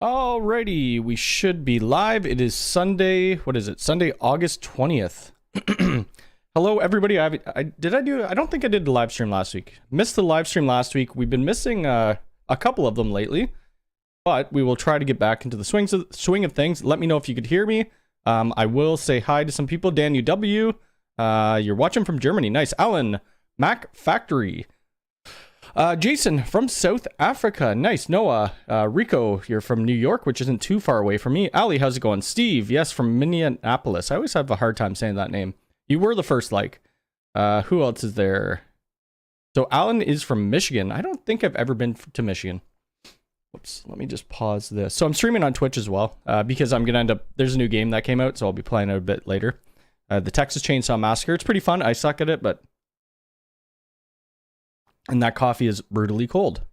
Alrighty, we should be live. It is Sunday. What is it? Sunday, August 20th. Hello, everybody. I don't think I did the live stream last week. Missed the live stream last week. We've been missing a couple of them lately, but we will try to get back into the swing of things. Let me know if you could hear me. I will say hi to some people. Dan UW, you're watching from Germany. Nice. Alan, Mac Factory. Jason from South Africa. Nice. Noah. Rico, you're from New York, which isn't too far away from me. Ali, how's it going? Steve, yes, from Minneapolis. I always have a hard time saying that name. You were the first like. Who else is there? So Alan is from Michigan. I don't think I've ever been to Michigan. Whoops. Let me just pause this. So I'm streaming on Twitch as well, because I'm going to end up, there's a new game that came out, so I'll be playing it a bit later. The Texas Chainsaw Massacre. It's pretty fun. I suck at it, but... And that coffee is brutally cold.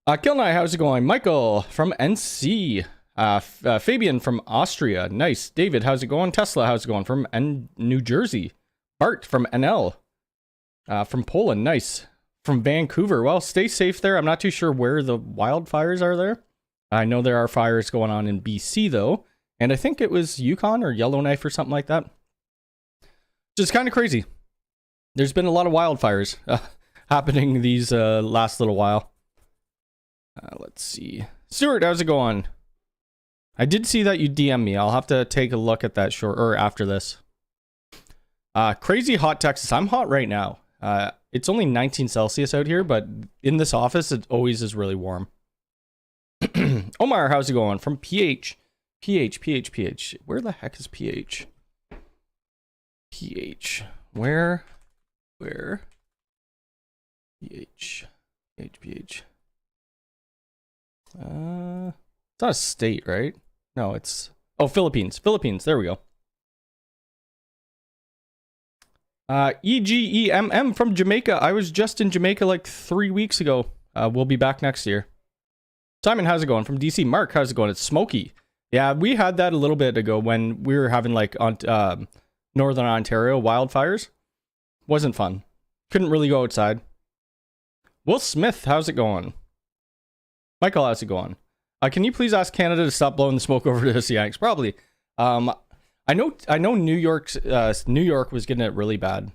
Kilnai, how's it going? Michael from NC. Fabian from Austria. Nice. David, how's it going? Tesla, how's it going? From New Jersey. Bart from NL. From Poland. Nice. From Vancouver. Well, stay safe there. I'm not too sure where the wildfires are there. I know there are fires going on in BC, though. And I think it was Yukon or Yellowknife or something like that. Just kind of crazy. There's been a lot of wildfires happening these last little while. Let's see. Stuart, how's it going? I did see that you DM me. I'll have to take a look at that after this. Crazy hot Texas. I'm hot right now. It's only 19 Celsius out here, but in this office, it always is really warm. Omar, how's it going? From PH. PH. Where the heck is PH? PH. Where? PH. It's not a state, right? No, it's... Oh, Philippines. There we go. EGEMM from Jamaica. I was just in Jamaica like 3 weeks ago. We'll be back next year. Simon, how's it going? From DC. Mark, how's it going? It's smoky. Yeah, we had that a little bit ago when we were having like on Northern Ontario wildfires. Wasn't fun. Couldn't really go outside. Will Smith, how's it going? Michael, how's it going? Can you please ask Canada to stop blowing the smoke over to the Yanks? Probably. I know New York was getting it really bad.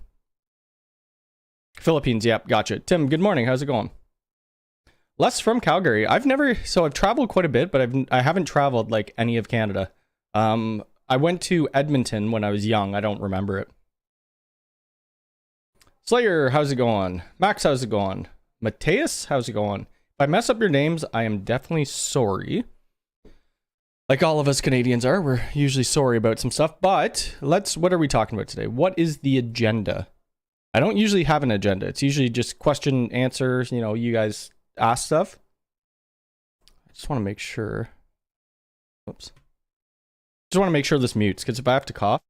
Philippines, yep, gotcha. Tim, good morning. How's it going? Les from Calgary. I've traveled quite a bit, but I haven't traveled like any of Canada. I went to Edmonton when I was young. I don't remember it. Slayer, how's it going? Max, how's it going? Mateus, how's it going? If I mess up your names, I am definitely sorry. Like all of us Canadians are, we're usually sorry about some stuff, but what are we talking about today? What is the agenda? I don't usually have an agenda. It's usually just question, answers, you guys ask stuff. I just want to make sure. Oops. Just want to make sure this mutes, because if I have to cough.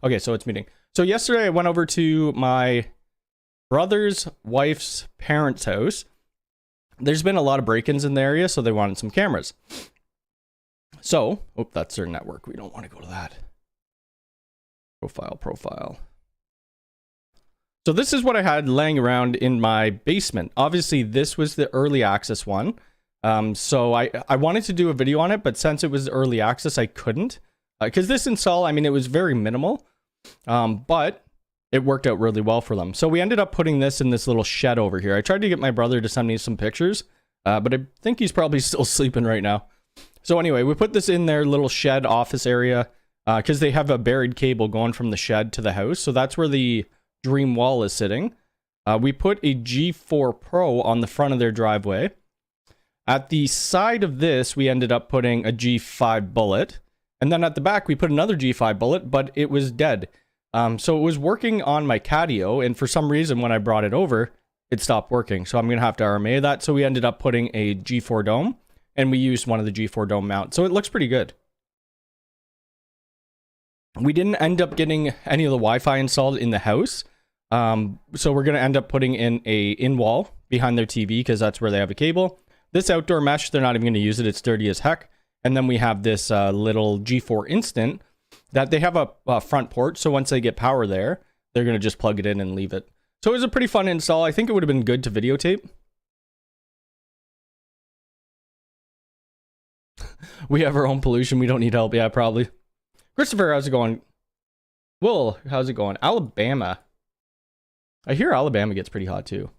Okay, so it's muting. So yesterday I went over to my brother's wife's parents' house. There's been a lot of break-ins in the area, so they wanted some cameras. So, that's their network. We don't want to go to that. Profile. So this is what I had laying around in my basement. Obviously, this was the early access one. So I wanted to do a video on it, but since it was early access, I couldn't. Because this install, it was very minimal. But it worked out really well for them. So we ended up putting this in this little shed over here. I tried to get my brother to send me some pictures, but I think he's probably still sleeping right now. So anyway, we put this in their little shed office area because they have a buried cable going from the shed to the house. So that's where the Dream Wall is sitting. We put a G4 Pro on the front of their driveway. At the side of this, we ended up putting a G5 Bullet. And then at the back, we put another G5 Bullet, but it was dead. So it was working on my catio, and for some reason, when I brought it over, it stopped working. So I'm going to have to RMA that. So we ended up putting a G4 Dome, and we used one of the G4 Dome mounts. So it looks pretty good. We didn't end up getting any of the Wi-Fi installed in the house. So we're going to end up putting in a in-wall behind their TV, because that's where they have a cable. This outdoor mesh, they're not even going to use it. It's dirty as heck. And then we have this little G4 Instant that they have a front port. So once they get power there, they're going to just plug it in and leave it. So it was a pretty fun install. I think it would have been good to videotape. We have our own pollution. We don't need help. Yeah, probably. Christopher, how's it going? Will, how's it going? Alabama. I hear Alabama gets pretty hot too.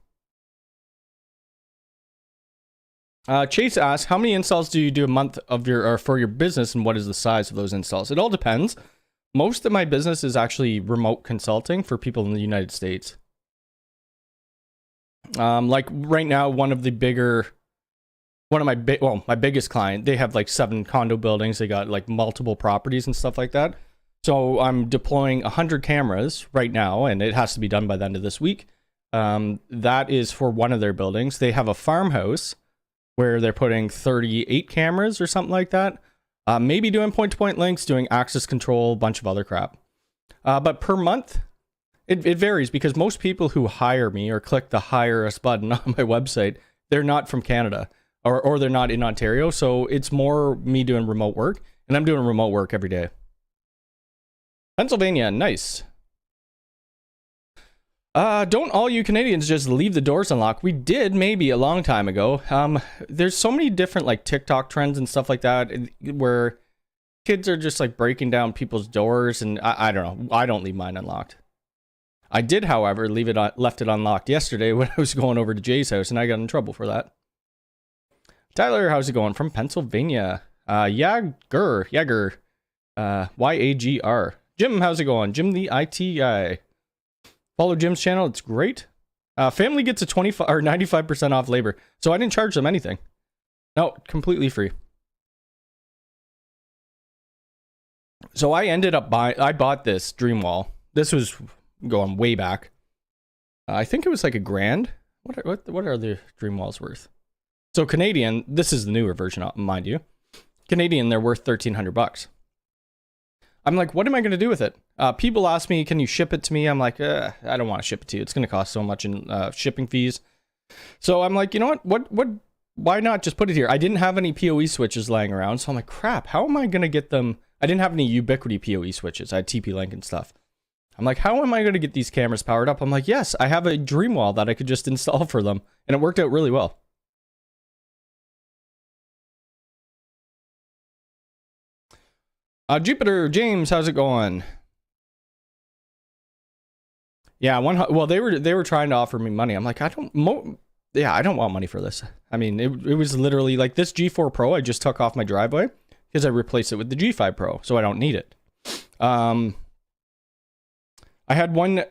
Chase asks, how many installs do you do a month of your or for your business, and what is the size of those installs? It all depends. Most of my business is actually remote consulting for people in the United States. Like right now, my biggest client, they have like 7 condo buildings. They got like multiple properties and stuff like that. So I'm deploying 100 cameras right now, and it has to be done by the end of this week. That is for one of their buildings. They have a farmhouse where they're putting 38 cameras or something like that. Maybe doing point-to-point links, doing access control, a bunch of other crap. But per month, it varies because most people who hire me or click the hire us button on my website, they're not from Canada or they're not in Ontario. So it's more me doing remote work, and I'm doing remote work every day. Pennsylvania, nice. Don't all you Canadians just leave the doors unlocked? We did maybe a long time ago. There's so many different like TikTok trends and stuff like that where kids are just like breaking down people's doors, and I don't know. I don't leave mine unlocked. I did, however, left it unlocked yesterday when I was going over to Jay's house, and I got in trouble for that. Tyler, how's it going? From Pennsylvania. Yager. Y-A-G-R. Jim, how's it going? Jim the IT guy. Follow Jim's channel. It's great. Family gets a 25 or 95% off labor. So I didn't charge them anything. No, completely free. So I bought this dream wall. This was going way back. I think it was like $1,000. What are the dream walls worth? So Canadian, this is the newer version, mind you. Canadian, they're worth $1,300. I'm like, what am I going to do with it? People ask me, can you ship it to me? I'm like, I don't want to ship it to you. It's going to cost so much in shipping fees. So I'm like, you know what? Why not just put it here? I didn't have any PoE switches lying around. So I'm like, crap, how am I going to get them? I didn't have any Ubiquiti PoE switches. I had TP-Link and stuff. I'm like, how am I going to get these cameras powered up? I'm like, yes, I have a dream wall that I could just install for them. And it worked out really well. Jupiter, James, how's it going? Yeah, well, they were trying to offer me money. I'm like, I don't want money for this. I mean, it was literally like this G4 Pro I just took off my driveway because I replaced it with the G5 Pro, so I don't need it. I had one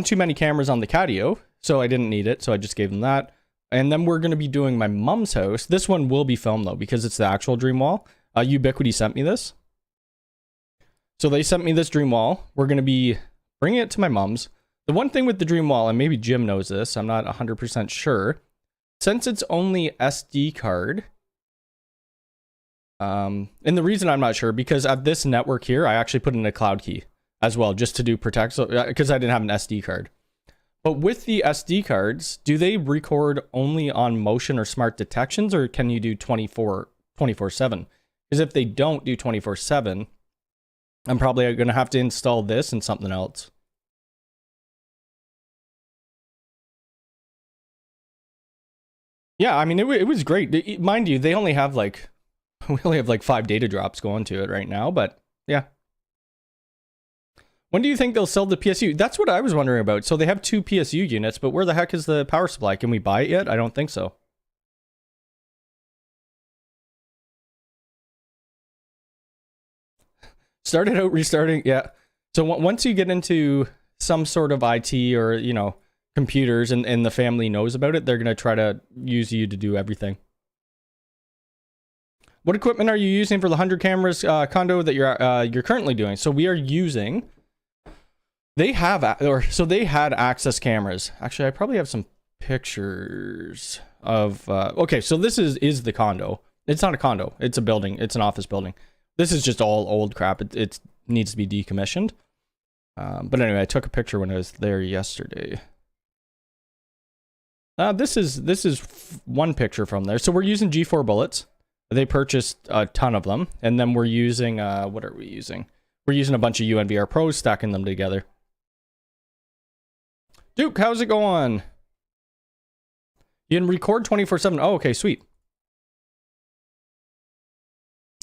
too many cameras on the catio, so I didn't need it, so I just gave them that. And then we're going to be doing my mom's house. This one will be filmed though because it's the actual dream wall. Ubiquiti sent me this. So they sent me this dream wall. We're going to be bringing it to my mom's. The one thing with the dream wall, and maybe Jim knows this, I'm not 100% sure. Since it's only SD card, and the reason I'm not sure, because at this network here, I actually put in a cloud key as well, just to do protect, because I didn't have an SD card. But with the SD cards, do they record only on motion or smart detections, or can you do 24/7? Because if they don't do 24/7, I'm probably going to have to install this and something else. Yeah, I mean, it was great. Mind you, we only have like 5 data drops going to it right now, but yeah. When do you think they'll sell the PSU? That's what I was wondering about. So they have 2 PSU units, but where the heck is the power supply? Can we buy it yet? I don't think so. Started out restarting, yeah. So once you get into some sort of IT or, you know, computers and the family knows about it, they're going to try to use you to do everything. What equipment are you using for the 100 cameras condo that you're currently doing? So we are using, they had access cameras. Actually, I probably have some pictures of, okay, so this is the condo. It's not a condo, it's a building, it's an office building. This is just all old crap. It needs to be decommissioned. But anyway, I took a picture when I was there yesterday. This is one picture from there. So we're using G4 bullets. They purchased a ton of them. And then we're using, what are we using? We're using a bunch of UNVR Pros, stacking them together. Duke, how's it going? You can record 24/7. Oh, okay, sweet.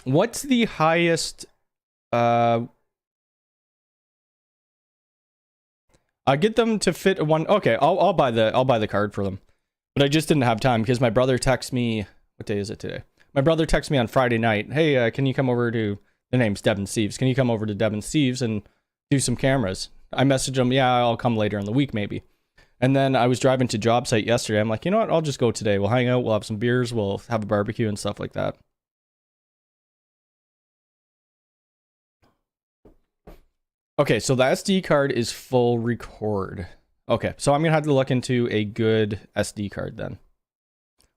What's the highest? I get them to fit one. Okay, I'll buy the card for them, but I just didn't have time because my brother texted me. What day is it today? My brother texted me on Friday night. Hey, can you come over to? The name's Devin Steves. Can you come over to Devin Steves and do some cameras? I messaged him. Yeah, I'll come later in the week maybe. And then I was driving to job site yesterday. I'm like, you know what? I'll just go today. We'll hang out. We'll have some beers. We'll have a barbecue and stuff like that. Okay, so the SD card is full record. Okay, so I'm going to have to look into a good SD card then.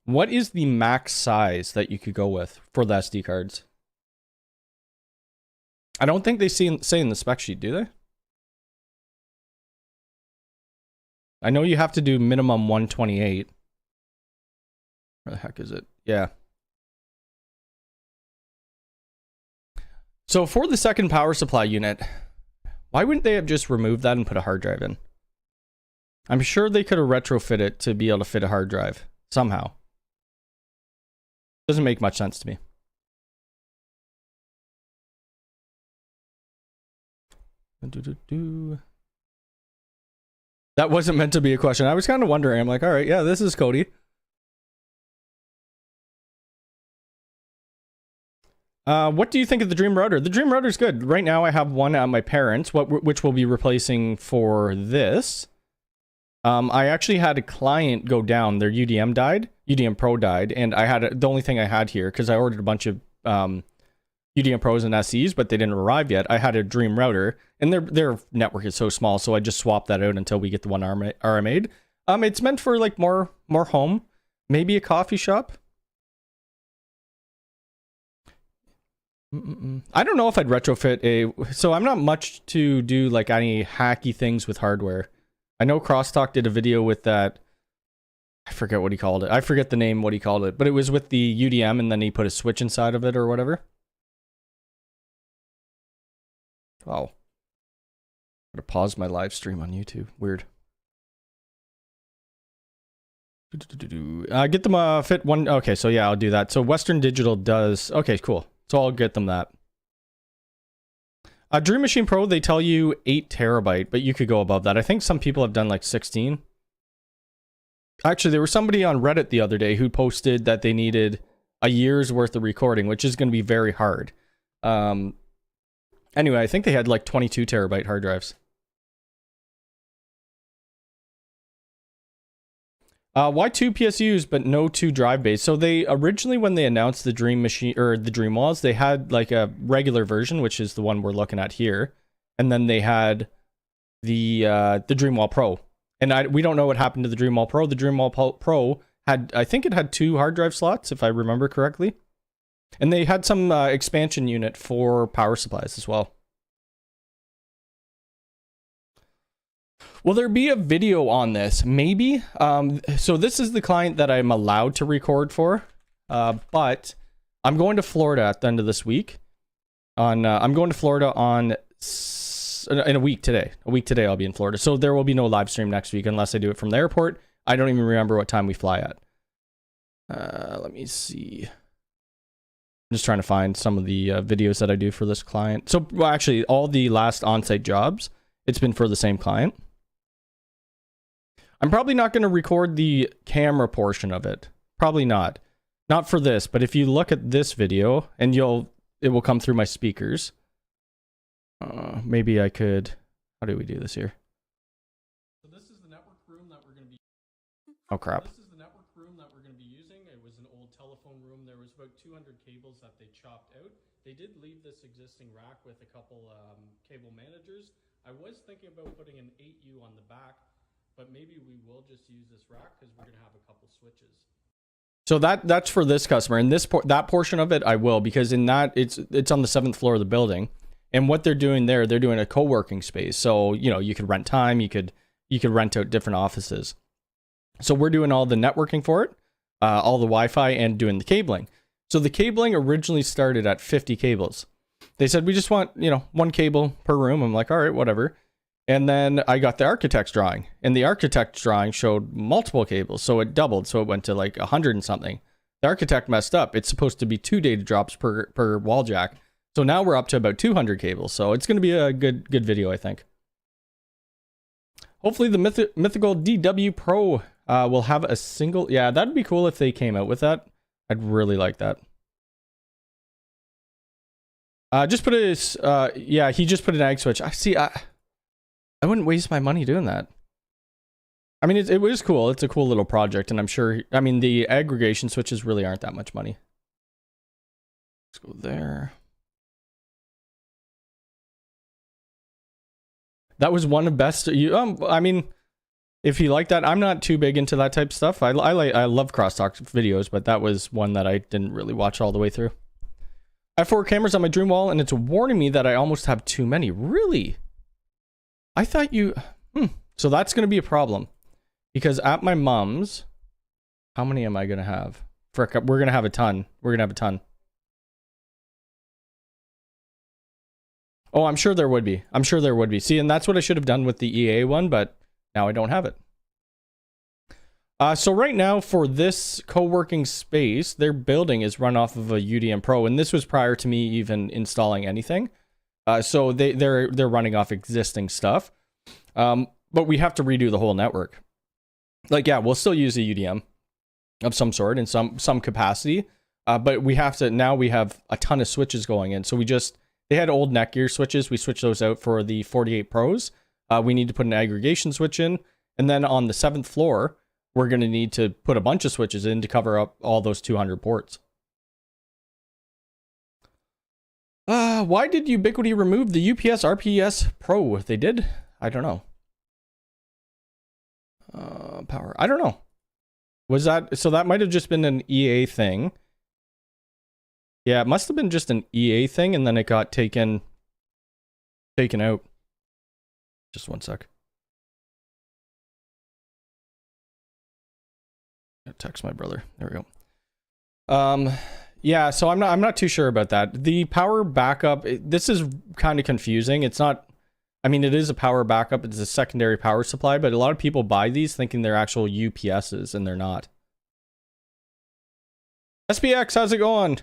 What is the max size that you could go with for the SD cards? I don't think they say in the spec sheet, do they? I know you have to do minimum 128. Where the heck is it? Yeah. So for the second power supply unit, why wouldn't they have just removed that and put a hard drive in? I'm sure they could have retrofit it to be able to fit a hard drive somehow. Doesn't make much sense to me. That wasn't meant to be a question. I was kind of wondering. I'm like, all right, yeah, this is Cody. What do you think of the Dream router? The Dream router is good. Right now I have one at my parents', which we'll be replacing for this. I actually had a client go down. Their UDM died. UDM Pro died. And I had the only thing I had here, because I ordered a bunch of UDM Pros and SEs, but they didn't arrive yet. I had a Dream router, and their network is so small, so I just swapped that out until we get the one RMA'd. It's meant for like more home, maybe a coffee shop. I don't know if I'd retrofit so I'm not much to do like any hacky things with hardware. I know Crosstalk did a video with that. I forget what he called it. I forget the name, what he called it, but it was with the UDM and then he put a switch inside of it or whatever. Wow. I'm gonna pause my live stream on YouTube. Weird. Get them fit one. Okay, so yeah, I'll do that. So Western Digital does. Okay, cool. So I'll get them that. Dream Machine Pro, they tell you 8 terabyte, but you could go above that. I think some people have done like 16. Actually, there was somebody on Reddit the other day who posted that they needed a year's worth of recording, which is going to be very hard. Anyway, I think they had like 22 terabyte hard drives. Why 2 PSUs but no 2 drive bays? So they originally, when they announced the Dream Machine or the Dream Walls, they had like a regular version, which is the one we're looking at here, and then they had the Dream Wall Pro. And we don't know what happened to the Dream Wall Pro. The Dream Wall Pro had, I think it had 2 hard drive slots, if I remember correctly, and they had some expansion unit for power supplies as well. Will there be a video on this? Maybe. So this is the client that I'm allowed to record for, but I'm going to Florida at the end of this week. I'm going to Florida in a week today. A week today I'll be in Florida. So there will be no live stream next week unless I do it from the airport. I don't even remember what time we fly at. Let me see. I'm just trying to find some of the videos that I do for this client. So well, actually, all the last on-site jobs, it's been for the same client. I'm probably not going to record the camera portion of it. Probably not. Not for this, but if you look at this video, and it will come through my speakers. Maybe I could... How do we do this here? So this is the network room that we're going to be... Oh, crap. This is the network room that we're going to be using. It was an old telephone room. There was about 200 cables that they chopped out. They did leave this existing rack with a couple cable managers. I was thinking about putting an 8U on the back, but maybe we will just use this rack because we're going to have a couple switches. So that's for this customer, and that portion of it I will, because in that it's on the 7th floor of the building, and what they're doing there, they're doing a co-working space. So you could rent time, you could rent out different offices. So we're doing all the networking for it, all the Wi-Fi, and doing the cabling. So the cabling originally started at 50 cables. They said we just want 1 cable per room. I'm like, all right, whatever. And then I got the architect's drawing, and the architect's drawing showed multiple cables, so it doubled, so it went to like 100 and something. The architect messed up. It's supposed to be 2 data drops per wall jack. So now we're up to about 200 cables. So it's going to be a good video, I think. Hopefully the mythical DW Pro will have a single... Yeah, that'd be cool if they came out with that. I'd really like that. Just put a... yeah, he just put an ag switch. I wouldn't waste my money doing that. I mean, it was cool. It's a cool little project, and I'm sure... I mean, the aggregation switches really aren't that much money. Let's go there. That was one of best... I mean, if you like that, I'm not too big into that type of stuff. I love crosstalk videos, but that was one that I didn't really watch all the way through. I have 4 cameras on my dream wall, and it's warning me that I almost have too many. Really? I thought you... So that's going to be a problem. Because at my mom's... How many am I going to have? Frick, we're going to have a ton. We're going to have a ton. Oh, I'm sure there would be. I'm sure there would be. See, and that's what I should have done with the EA one, but now I don't have it. So right now, for this co-working space, their building is run off of a UDM Pro, and this was prior to me even installing anything. So they're running off existing stuff. But we have to redo the whole network. Like, yeah, we'll still use a UDM of some sort in some capacity. But we have to... Now we have a ton of switches going in. So we just... They had old Netgear switches. We switched those out for the 48 Pros. We need to put an aggregation switch in. And then on the 7th floor, we're going to need to put a bunch of switches in to cover up all those 200 ports. Why did Ubiquiti remove the UPS RPS Pro? They did? I don't know. Power. I don't know. Was that... So that might have just been an EA thing. Yeah, it must have been just an EA thing, and then it got taken out. Just one sec. I'll text my brother. There we go. Yeah, so I'm not too sure about that. The power backup, this is kind of confusing. It's not... I mean, it is a power backup. It's a secondary power supply, but a lot of people buy these thinking they're actual UPSs, and they're not. SPX, how's it going?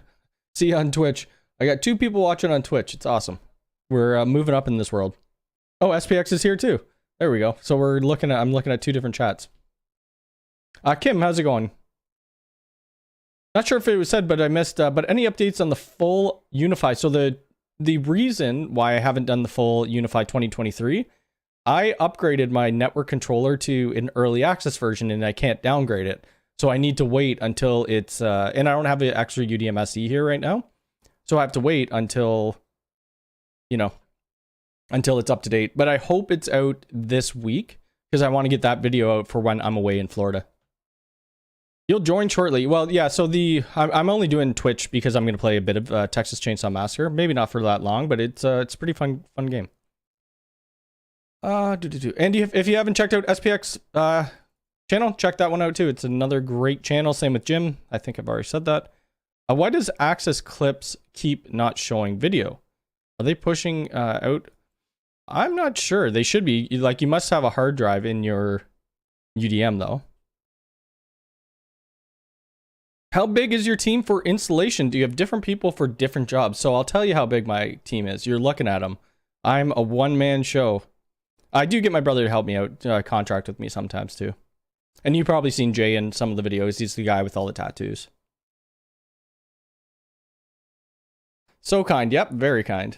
See you on Twitch. I got 2 people watching on Twitch. It's awesome. We're moving up in this world. Oh, SPX is here too. There we go. So I'm looking at 2 different chats. Kim, how's it going? Not sure if it was said, but I missed. But any updates on the full Unifi? So the reason why I haven't done the full Unifi 2023, I upgraded my network controller to an early access version, and I can't downgrade it. So I need to wait until it's, and I don't have an extra UDM SE here right now. So I have to wait until, you know, until it's up to date. But I hope it's out this week, because I want to get that video out for when I'm away in Florida. You'll join shortly. Well, yeah, so I'm only doing Twitch because I'm going to play a bit of Texas Chainsaw Massacre. Maybe not for that long, but it's a pretty fun game. And if you haven't checked out SPX, channel, check that one out too. It's another great channel. Same with Jim. I think I've already said that. Why does Access Clips keep not showing video? Are they pushing out? I'm not sure. They should be. Like, you must have a hard drive in your UDM though. How big is your team for installation? Do you have different people for different jobs? So I'll tell you how big my team is. You're looking at them. I'm a one-man show. I do get my brother to help me out, contract with me sometimes too. And you've probably seen Jay in some of the videos. He's the guy with all the tattoos. So kind. Yep, very kind.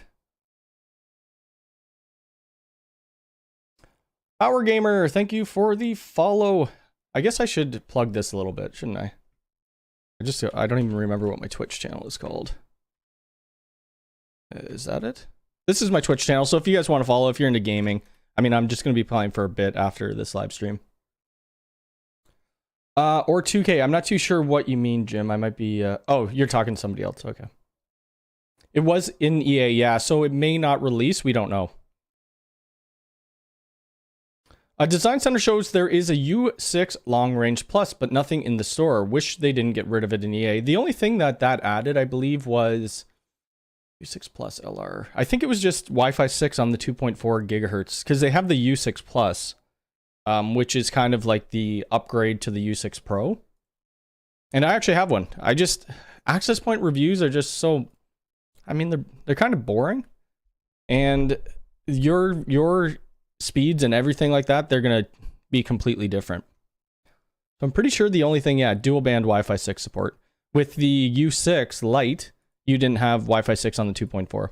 Power Gamer, thank you for the follow. I guess I should plug this a little bit, shouldn't I? I don't even remember what my Twitch channel is called. Is that it? This is my Twitch channel, so if you guys want to follow, if you're into gaming, I mean, I'm just going to be playing for a bit after this live stream. Or 2K. I'm not too sure what you mean, Jim. I might be... oh, you're talking to somebody else. Okay. It was in EA, yeah. So it may not release. We don't know. Design Center shows there is a U6 Long Range Plus, but nothing in the store. Wish they didn't get rid of it in EA. The only thing that added, I believe, was U6 Plus LR. I think it was just Wi-Fi 6 on the 2.4 gigahertz, because they have the U6 Plus. Which is kind of like the upgrade to the U6 Pro. And I actually have one. Access point reviews are just so, I mean, they're kind of boring. And your speeds and everything like that, they're going to be completely different. So I'm pretty sure the only thing, yeah, dual band Wi-Fi 6 support. With the U6 Lite, you didn't have Wi-Fi 6 on the 2.4.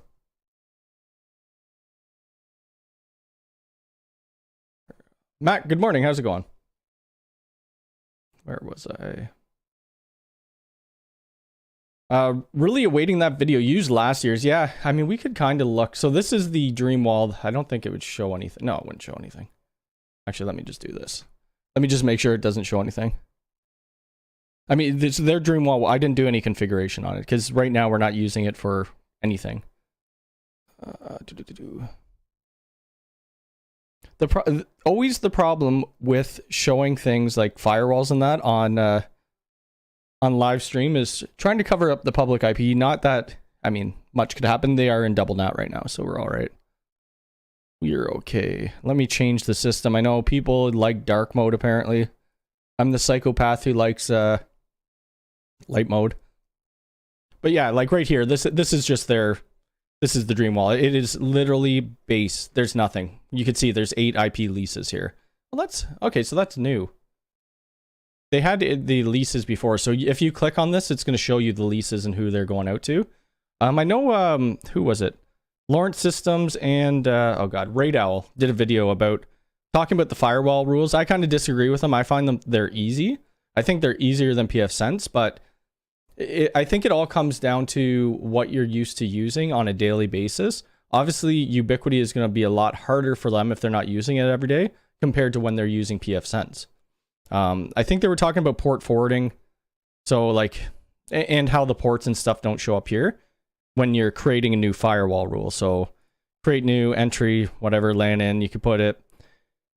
Matt, good morning. How's it going? Where was I? Really awaiting that video. Used last year's. Yeah, I mean, we could kind of look. So this is the Dreamwall. I don't think it would show anything. No, it wouldn't show anything. Actually, let me just do this. Let me just make sure it doesn't show anything. I mean, this their Dreamwall. I didn't do any configuration on it because right now we're not using it for anything. Always the problem with showing things like firewalls and that on live stream is trying to cover up the public IP. Not that, I mean, much could happen. They are in double NAT right now, so we're all right. We're okay. Let me change the system. I know people like dark mode, apparently. I'm the psychopath who likes light mode. But yeah, like right here, this is just their, this is the Dreamwall. It is literally base. There's nothing. You can see there's 8 IP leases here. Well, that's, okay, so that's new. They had the leases before, so if you click on this, it's going to show you the leases and who they're going out to. I know, who was it? Lawrence Systems and, oh god, Raid Owl did a video about talking about the firewall rules. I kind of disagree with them. I find them, they're easy. I think they're easier than pfSense, but I think it all comes down to what you're used to using on a daily basis. Obviously, Ubiquiti is going to be a lot harder for them if they're not using it every day compared to when they're using pfSense. I think they were talking about port forwarding. So like, and how the ports and stuff don't show up here when you're creating a new firewall rule. So create new entry, whatever, LAN in, you could put it.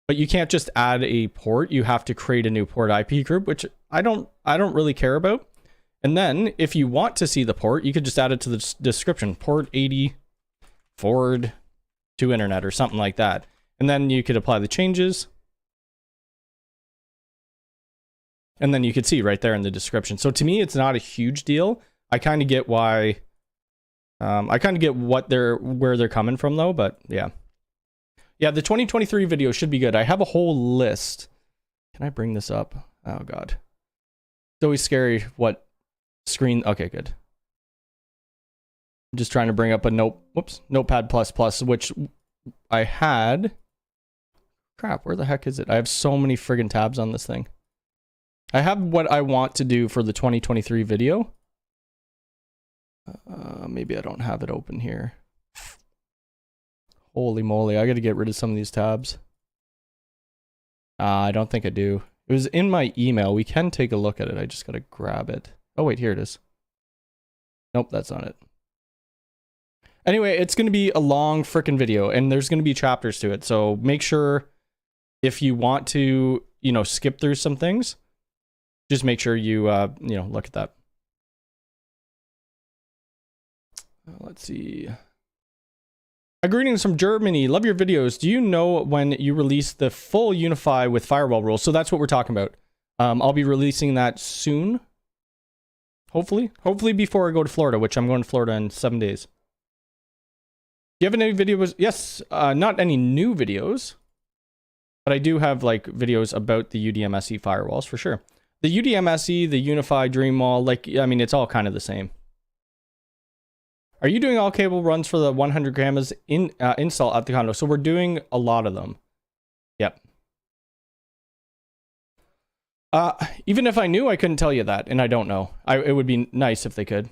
But you can't just add a port. You have to create a new port IP group, which I don't really care about. And then if you want to see the port, you could just add it to the description, port 80 forward to internet or something like that. And then you could apply the changes. And then you could see right there in the description. So to me, it's not a huge deal. I kind of get why, I kind of get where they're coming from though, but yeah. Yeah, the 2023 video should be good. I have a whole list. Can I bring this up? Oh god. It's always scary what screen, okay, good. I'm just trying to bring up a Notepad++, which I had. Crap, where the heck is it? I have so many friggin' tabs on this thing. I have what I want to do for the 2023 video. Maybe I don't have it open here. Holy moly, I gotta get rid of some of these tabs. I don't think I do. It was in my email. We can take a look at it. I just gotta grab it. Oh wait, here it is. Nope, that's not it. Anyway, it's gonna be a long frickin' video, and there's gonna be chapters to it. So make sure if you want to, you know, skip through some things, just make sure you, you know, look at that. Let's see. Greetings from Germany. Love your videos. Do you know when you release the full Unifi with firewall rules? So that's what we're talking about. I'll be releasing that soon. Hopefully. Hopefully before I go to Florida, which I'm going to Florida in 7 days. Do you have any videos? Yes, not any new videos. But I do have like videos about the UDMSE firewalls for sure. The UDMSE, the Unifi, Dreamwall, like, I mean, it's all kind of the same. Are you doing all cable runs for the 100 gammas install at the condo? So we're doing a lot of them. Yep. Even if I knew, I couldn't tell you that, and I don't know. It would be nice if they could.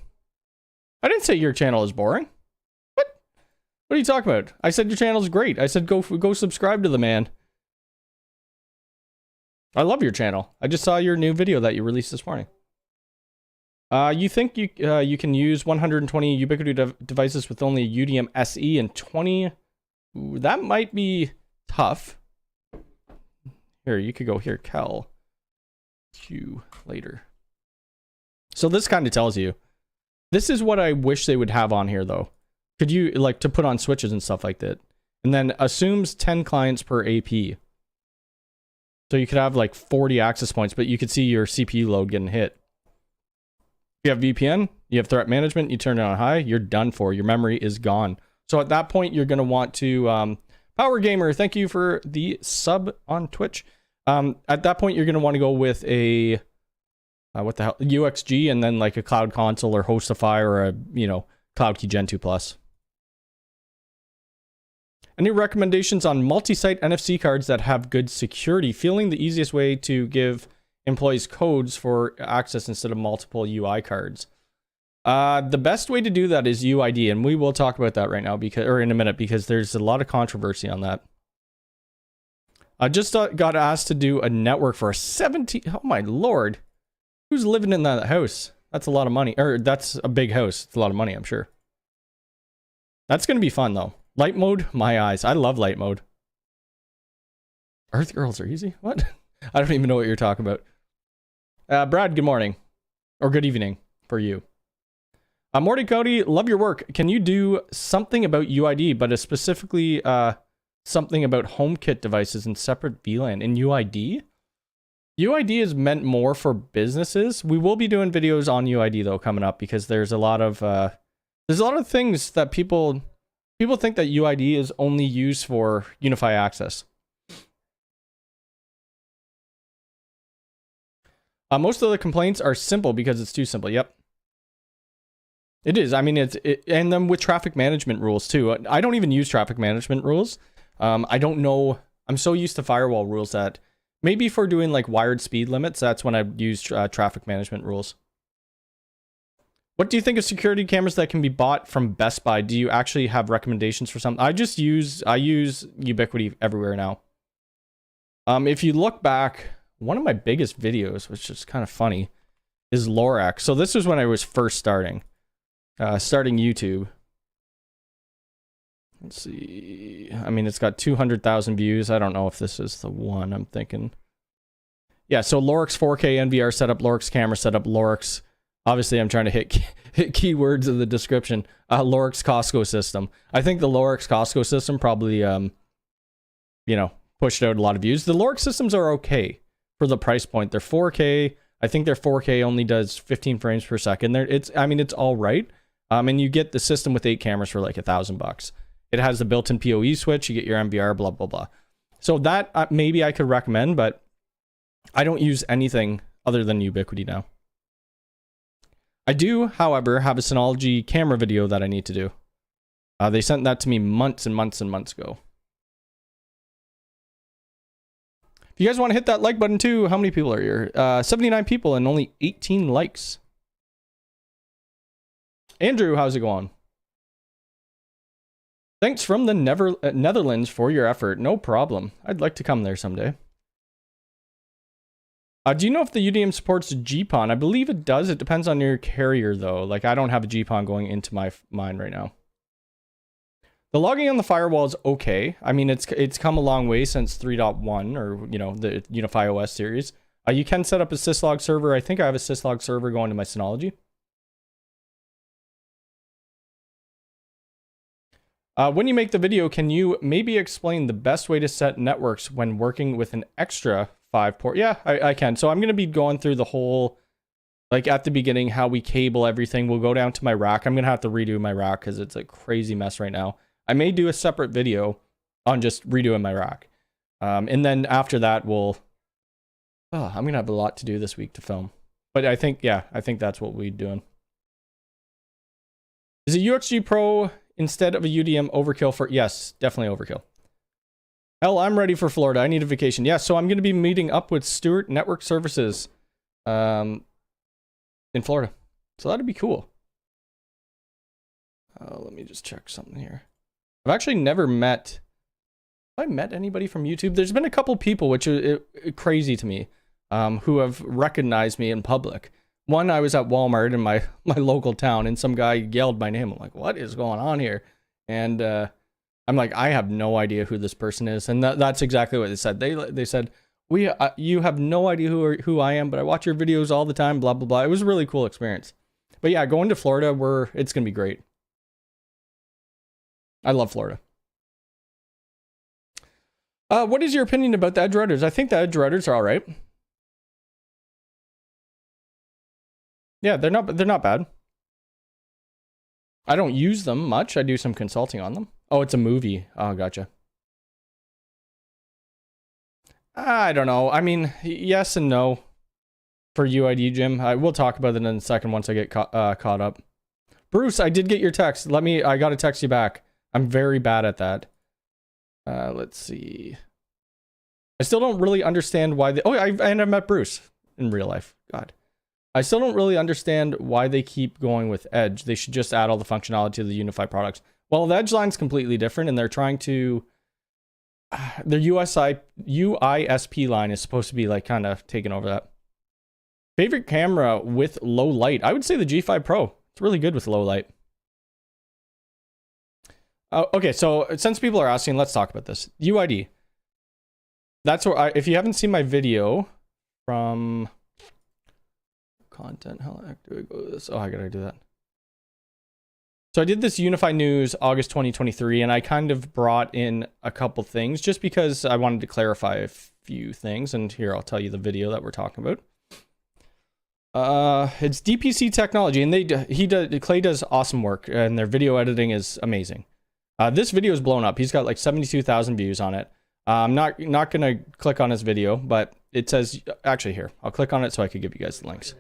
I didn't say your channel is boring. What? What are you talking about? I said your channel is great. I said go subscribe to the man. I love your channel. I just saw your new video that you released this morning. You think you can use 120 Ubiquiti devices with only UDM SE and 20? Ooh, that might be tough. Here, you could go here, Cal. Q later. So this kind of tells you. This is what I wish they would have on here, though. Could you, like, to put on switches and stuff like that. And then assumes 10 clients per AP. So you could have, like, 40 access points, but you could see your CPU load getting hit. you have VPN, you have threat management, you turn it on high, you're done for. Your memory is gone. So at that point, you're going to want to, Power Gamer, thank you for the sub on Twitch. At that point, you're going to want to go with a, what the hell, UXG, and then like a Cloud Console or Hostify or a, you know, CloudKey Gen 2 Plus. Any recommendations on multi-site NFC cards that have good security? Feeling the easiest way to give employees codes for access instead of multiple UI cards. The best way to do that is UID, and we will talk about that right now because, or in a minute, because there's a lot of controversy on that. I just got asked to do a network for a 17. Oh my lord, who's living in that house? That's a lot of money, or that's a big house. It's a lot of money, I'm sure. That's gonna be fun though. Light mode, my eyes. I love light mode. Earth girls are easy. What? I don't even know what you're talking about. Brad, good morning, or good evening for you. Morty Cody, love your work. Can you do something about UID, but specifically something about HomeKit devices and separate VLAN in UID? UID is meant more for businesses. We will be doing videos on UID though coming up because there's a lot of things that people think that UID is only used for Unifi access. Most of the complaints are simple because it's too simple. Yep. It is. I mean, and then with traffic management rules too. I don't even use traffic management rules. I don't know. I'm so used to firewall rules that maybe for doing like wired speed limits, that's when I use traffic management rules. What do you think of security cameras that can be bought from Best Buy? Do you actually have recommendations for something? I use Ubiquiti everywhere now. If you look back, one of my biggest videos, which is kind of funny, is Lorax. So this was when I was first starting YouTube. Let's see. I mean, it's got 200,000 views. I don't know if this is the one I'm thinking. Yeah, so Lorax 4K NVR setup, Lorax camera setup, Lorax. Obviously, I'm trying to hit keywords in the description. Lorax Costco system. I think the Lorax Costco system probably, you know, pushed out a lot of views. The Lorax systems are okay for the price point. They're 4K. I think their 4K only does 15 frames per second. I mean, it's all right. And you get the system with 8 cameras for like $1,000. It has the built-in PoE switch. You get your MVR, blah, blah, blah. So that maybe I could recommend, but I don't use anything other than Ubiquiti now. I do, however, have a Synology camera video that I need to do. They sent that to me months and months and months ago. If you guys want to hit that like button too, how many people are here? 79 people and only 18 likes. Andrew, how's it going? Thanks from the Netherlands for your effort. No problem. I'd like to come there someday. Do you know if the UDM supports GPON? I believe it does. It depends on your carrier, though. Like, I don't have a GPON going into my mine right now. The logging on the firewall is okay. I mean, it's come a long way since 3.1 or, you know, the Unifi OS series. You can set up a syslog server. I think I have a syslog server going to my Synology. When you make the video, can you maybe explain the best way to set networks when working with an extra 5-port? Yeah, I can. So I'm going to be going through the whole, like at the beginning, how we cable everything. We'll go down to my rack. I'm going to have to redo my rack because it's a crazy mess right now. I may do a separate video on just redoing my rack. And then after that, I'm going to have a lot to do this week to film. But I think that's what we're doing. Is a UXG Pro instead of a UDM overkill for... Yes, definitely overkill. Hell, I'm ready for Florida. I need a vacation. Yeah, so I'm going to be meeting up with Stewart Network Services in Florida. So that'd be cool. Let me just check something here. I've actually never met... Have I met anybody from YouTube? There's been a couple people, which is crazy to me, who have recognized me in public. One, I was at Walmart in my local town, and some guy yelled my name. I'm like, what is going on here? And I'm like, I have no idea who this person is. And that's exactly what they said. They said, you have no idea who I am, but I watch your videos all the time, blah, blah, blah. It was a really cool experience. But yeah, going to Florida, it's going to be great. I love Florida. What is your opinion about the edge routers? I think the edge routers are all right. Yeah, they're not bad. I don't use them much. I do some consulting on them. Oh, it's a movie. Oh, gotcha. I don't know. I mean, yes and no for UID, Jim. I will talk about it in a second once I get caught up. Bruce, I did get your text. I got to text you back. I'm very bad at that. Let's see. I still don't really understand why and I met Bruce in real life. God. I still don't really understand why they keep going with Edge. They should just add all the functionality to the Unifi products. Well, the Edge line's completely different, and they're trying to... Their UISP line is supposed to be like kind of taking over that. Favorite camera with low light? I would say the G5 Pro. It's really good with low light. Okay, so since people are asking, let's talk about this. UID. That's where if you haven't seen my video from... Content, how the heck do I go to this? Oh, I gotta do that. So I did this Unifi News August 2023, and I kind of brought in a couple things just because I wanted to clarify a few things. And here, I'll tell you the video that we're talking about. It's DPC Technology, and Clay does awesome work, and their video editing is amazing. This video is blown up. He's got like 72,000 views on it. I'm not gonna click on his video, but it says, actually here, I'll click on it so I could give you guys the links.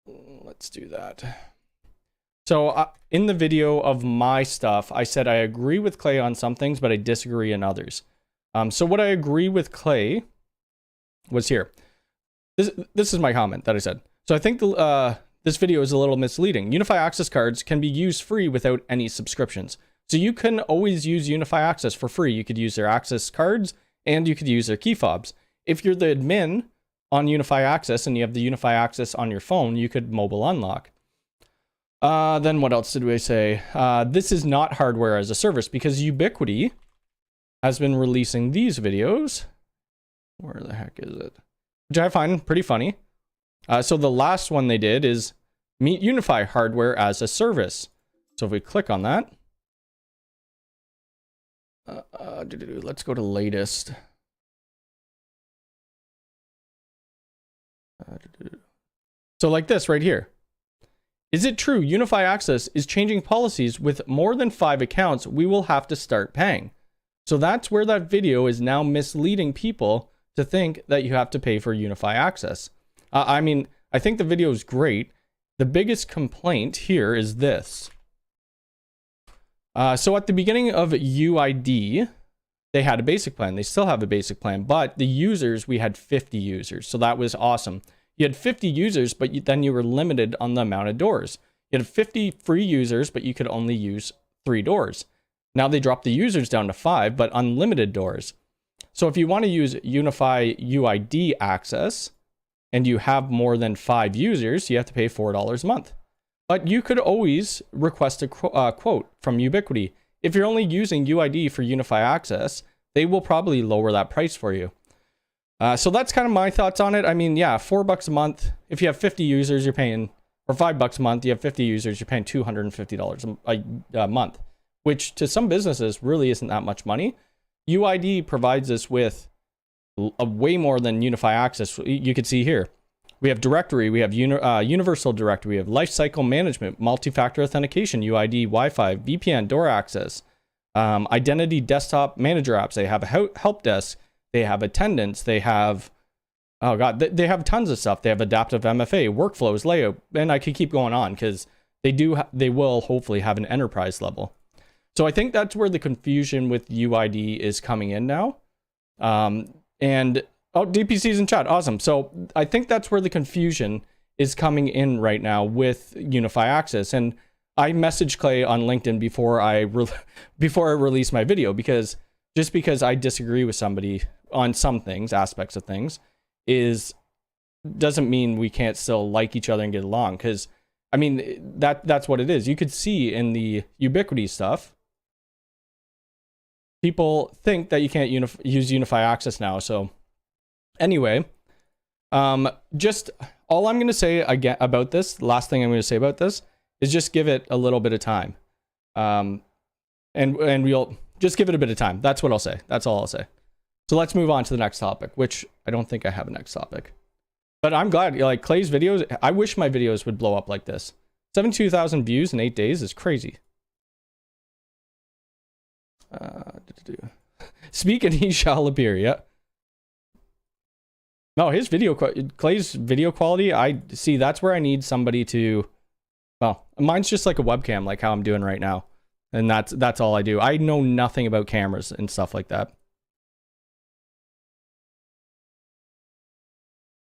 Let's do that. So in the video of my stuff, I said I agree with Clay on some things, but I disagree in others. So what I agree with Clay was here. This is my comment that I said. So I think this video is a little misleading. Unifi access cards can be used free without any subscriptions. So you can always use Unifi access for free. You could use their access cards and you could use their key fobs. If you're the admin on Unifi access and you have the Unifi access on your phone, you could mobile unlock. Then what else did we say? This is not hardware as a service because Ubiquiti has been releasing these videos. Where the heck is it? Which I find pretty funny. So the last one they did is meet Unifi hardware as a service. So if we click on that, let's go to latest. So like this right here. Is it true Unifi Access is changing policies with more than 5 accounts? We will have to start paying. So that's where that video is now misleading people to think that you have to pay for Unifi Access. I mean, I think the video is great. The biggest complaint here is this. So at the beginning of UID, they had a basic plan. They still have a basic plan, but the users, we had 50 users. So that was awesome. You had 50 users, but then you were limited on the amount of doors. You had 50 free users, but you could only use 3 doors. Now they dropped the users down to 5, but unlimited doors. So if you want to use Unifi UID access and you have more than 5 users, you have to pay $4 a month. But you could always request a quote from Ubiquiti. If you're only using UID for Unifi access, they will probably lower that price for you. So that's kind of my thoughts on it. I mean, yeah, $4 a month. If you have 50 users, you're paying, or $5 a month, you have 50 users, you're paying $250 a month, which to some businesses really isn't that much money. UID provides us with a way more than Unifi access. You can see here. We have directory, we have universal directory, we have lifecycle management, multi-factor authentication, UID, Wi-Fi, VPN, door access, identity desktop manager apps. They have a help desk. They have attendance. They have, oh God, they have tons of stuff. They have adaptive MFA, workflows, layout, and I could keep going on because they will hopefully have an enterprise level. So I think that's where the confusion with UID is coming in now. And oh, DPC's in chat, awesome. So I think that's where the confusion is coming in right now with Unifi Access. And I messaged Clay on LinkedIn before I released my video because just because I disagree with somebody on some things, aspects of things, doesn't mean we can't still like each other and get along. Because I mean that's what it is. You could see in the Ubiquiti stuff, people think that you can't use Unifi Access now. So anyway, just all I'm going to say again about this, last thing I'm going to say about this is just give it a little bit of time. And we'll just give it a bit of time. That's what I'll say. That's all I'll say. So let's move on to the next topic, which I don't think I have a next topic. But I'm glad, like Clay's videos, I wish my videos would blow up like this. 72,000 views in 8 days is crazy. Speak and he shall appear, yeah. No, his video, Clay's video quality, I see, that's where I need somebody to, well, mine's just like a webcam, like how I'm doing right now. And that's all I do. I know nothing about cameras and stuff like that.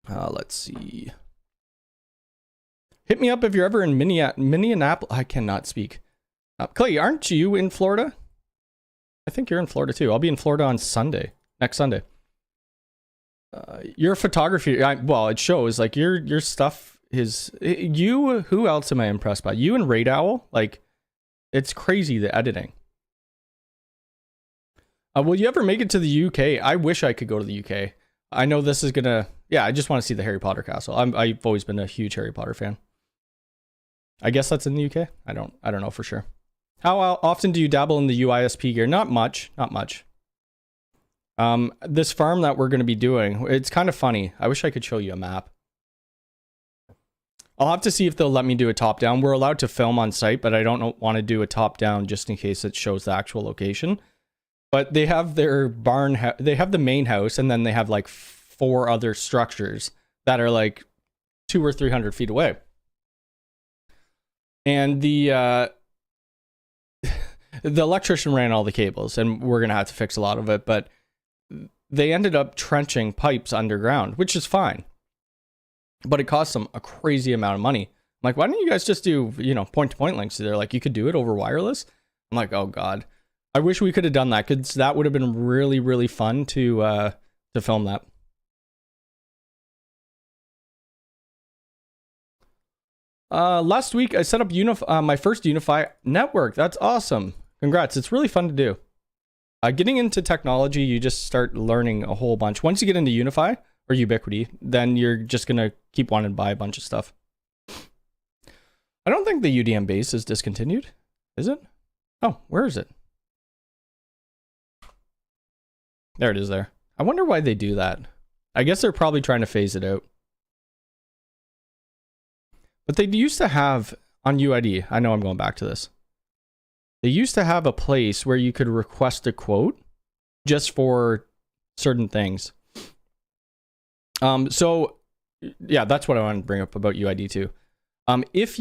Let's see. Hit me up if you're ever in Minneapolis. I cannot speak. Clay, aren't you in Florida? I think you're in Florida too. I'll be in Florida on Sunday, next Sunday. Your photography, well, it shows like your stuff is you. Who else am I impressed by? You and Raid Owl, like it's crazy the editing. Will you ever make it to the UK? I wish I could go to the UK. I know this is gonna. Yeah, I just want to see the Harry Potter castle. I've always been a huge Harry Potter fan. I guess that's in the UK. I don't know for sure. How often do you dabble in the UISP gear? Not much. Not much. This farm that we're going to be doing, it's kind of funny. I wish I could show you a map. I'll have to see if they'll let me do a top down. We're allowed to film on site, but I don't want to do a top down just in case it shows the actual location. But they have their barn, they have the main house, and then they have like 4 other structures that are like 200 or 300 feet away. And the electrician ran all the cables, and we're gonna have to fix a lot of it, but they ended up trenching pipes underground, which is fine, but it cost them a crazy amount of money. I'm like, why don't you guys just do, you know, point-to-point links? They're like, you could do it over wireless. I'm like, oh god, I wish we could have done that, because that would have been really, really fun to film that. Last week I set up my first Unifi network. That's awesome. Congrats. It's really fun to do. Getting into technology, you just start learning a whole bunch. Once you get into Unifi or Ubiquiti, then you're just going to keep wanting to buy a bunch of stuff. I don't think the UDM base is discontinued. Is it? Oh, where is it? There it is there. I wonder why they do that. I guess they're probably trying to phase it out. But they used to have, on UID, I know I'm going back to this. They used to have a place where you could request a quote just for certain things. So, yeah, that's what I wanted to bring up about UID too. If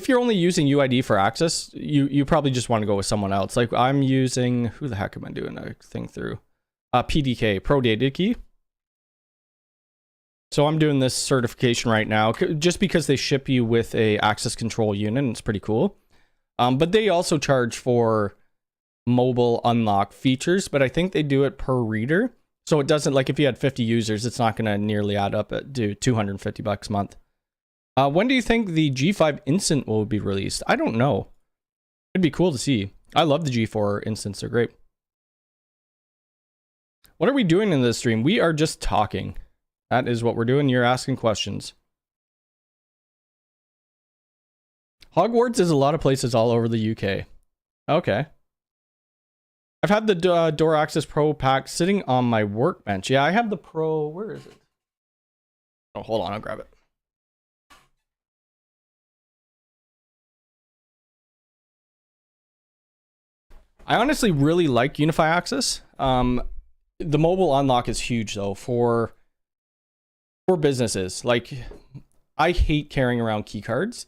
you're only using UID for access, you probably just want to go with someone else. Like I'm using, who the heck am I doing a thing through? PDK, Pro Data Key. So I'm doing this certification right now just because they ship you with a access control unit, and it's pretty cool. But they also charge for mobile unlock features, but I think they do it per reader. So it doesn't, like if you had 50 users, it's not going to nearly add up to $250 a month. When do you think the G5 Instant will be released? I don't know. It'd be cool to see. I love the G4 Instants. They're great. What are we doing in this stream? We are just talking. That is what we're doing. You're asking questions. Hogwarts is a lot of places all over the UK. Okay. I've had the Door Access Pro pack sitting on my workbench. Yeah, I have the Pro. Where is it? Oh, hold on. I'll grab it. I honestly really like Unifi Access. The mobile unlock is huge though for businesses. Like I hate carrying around key cards.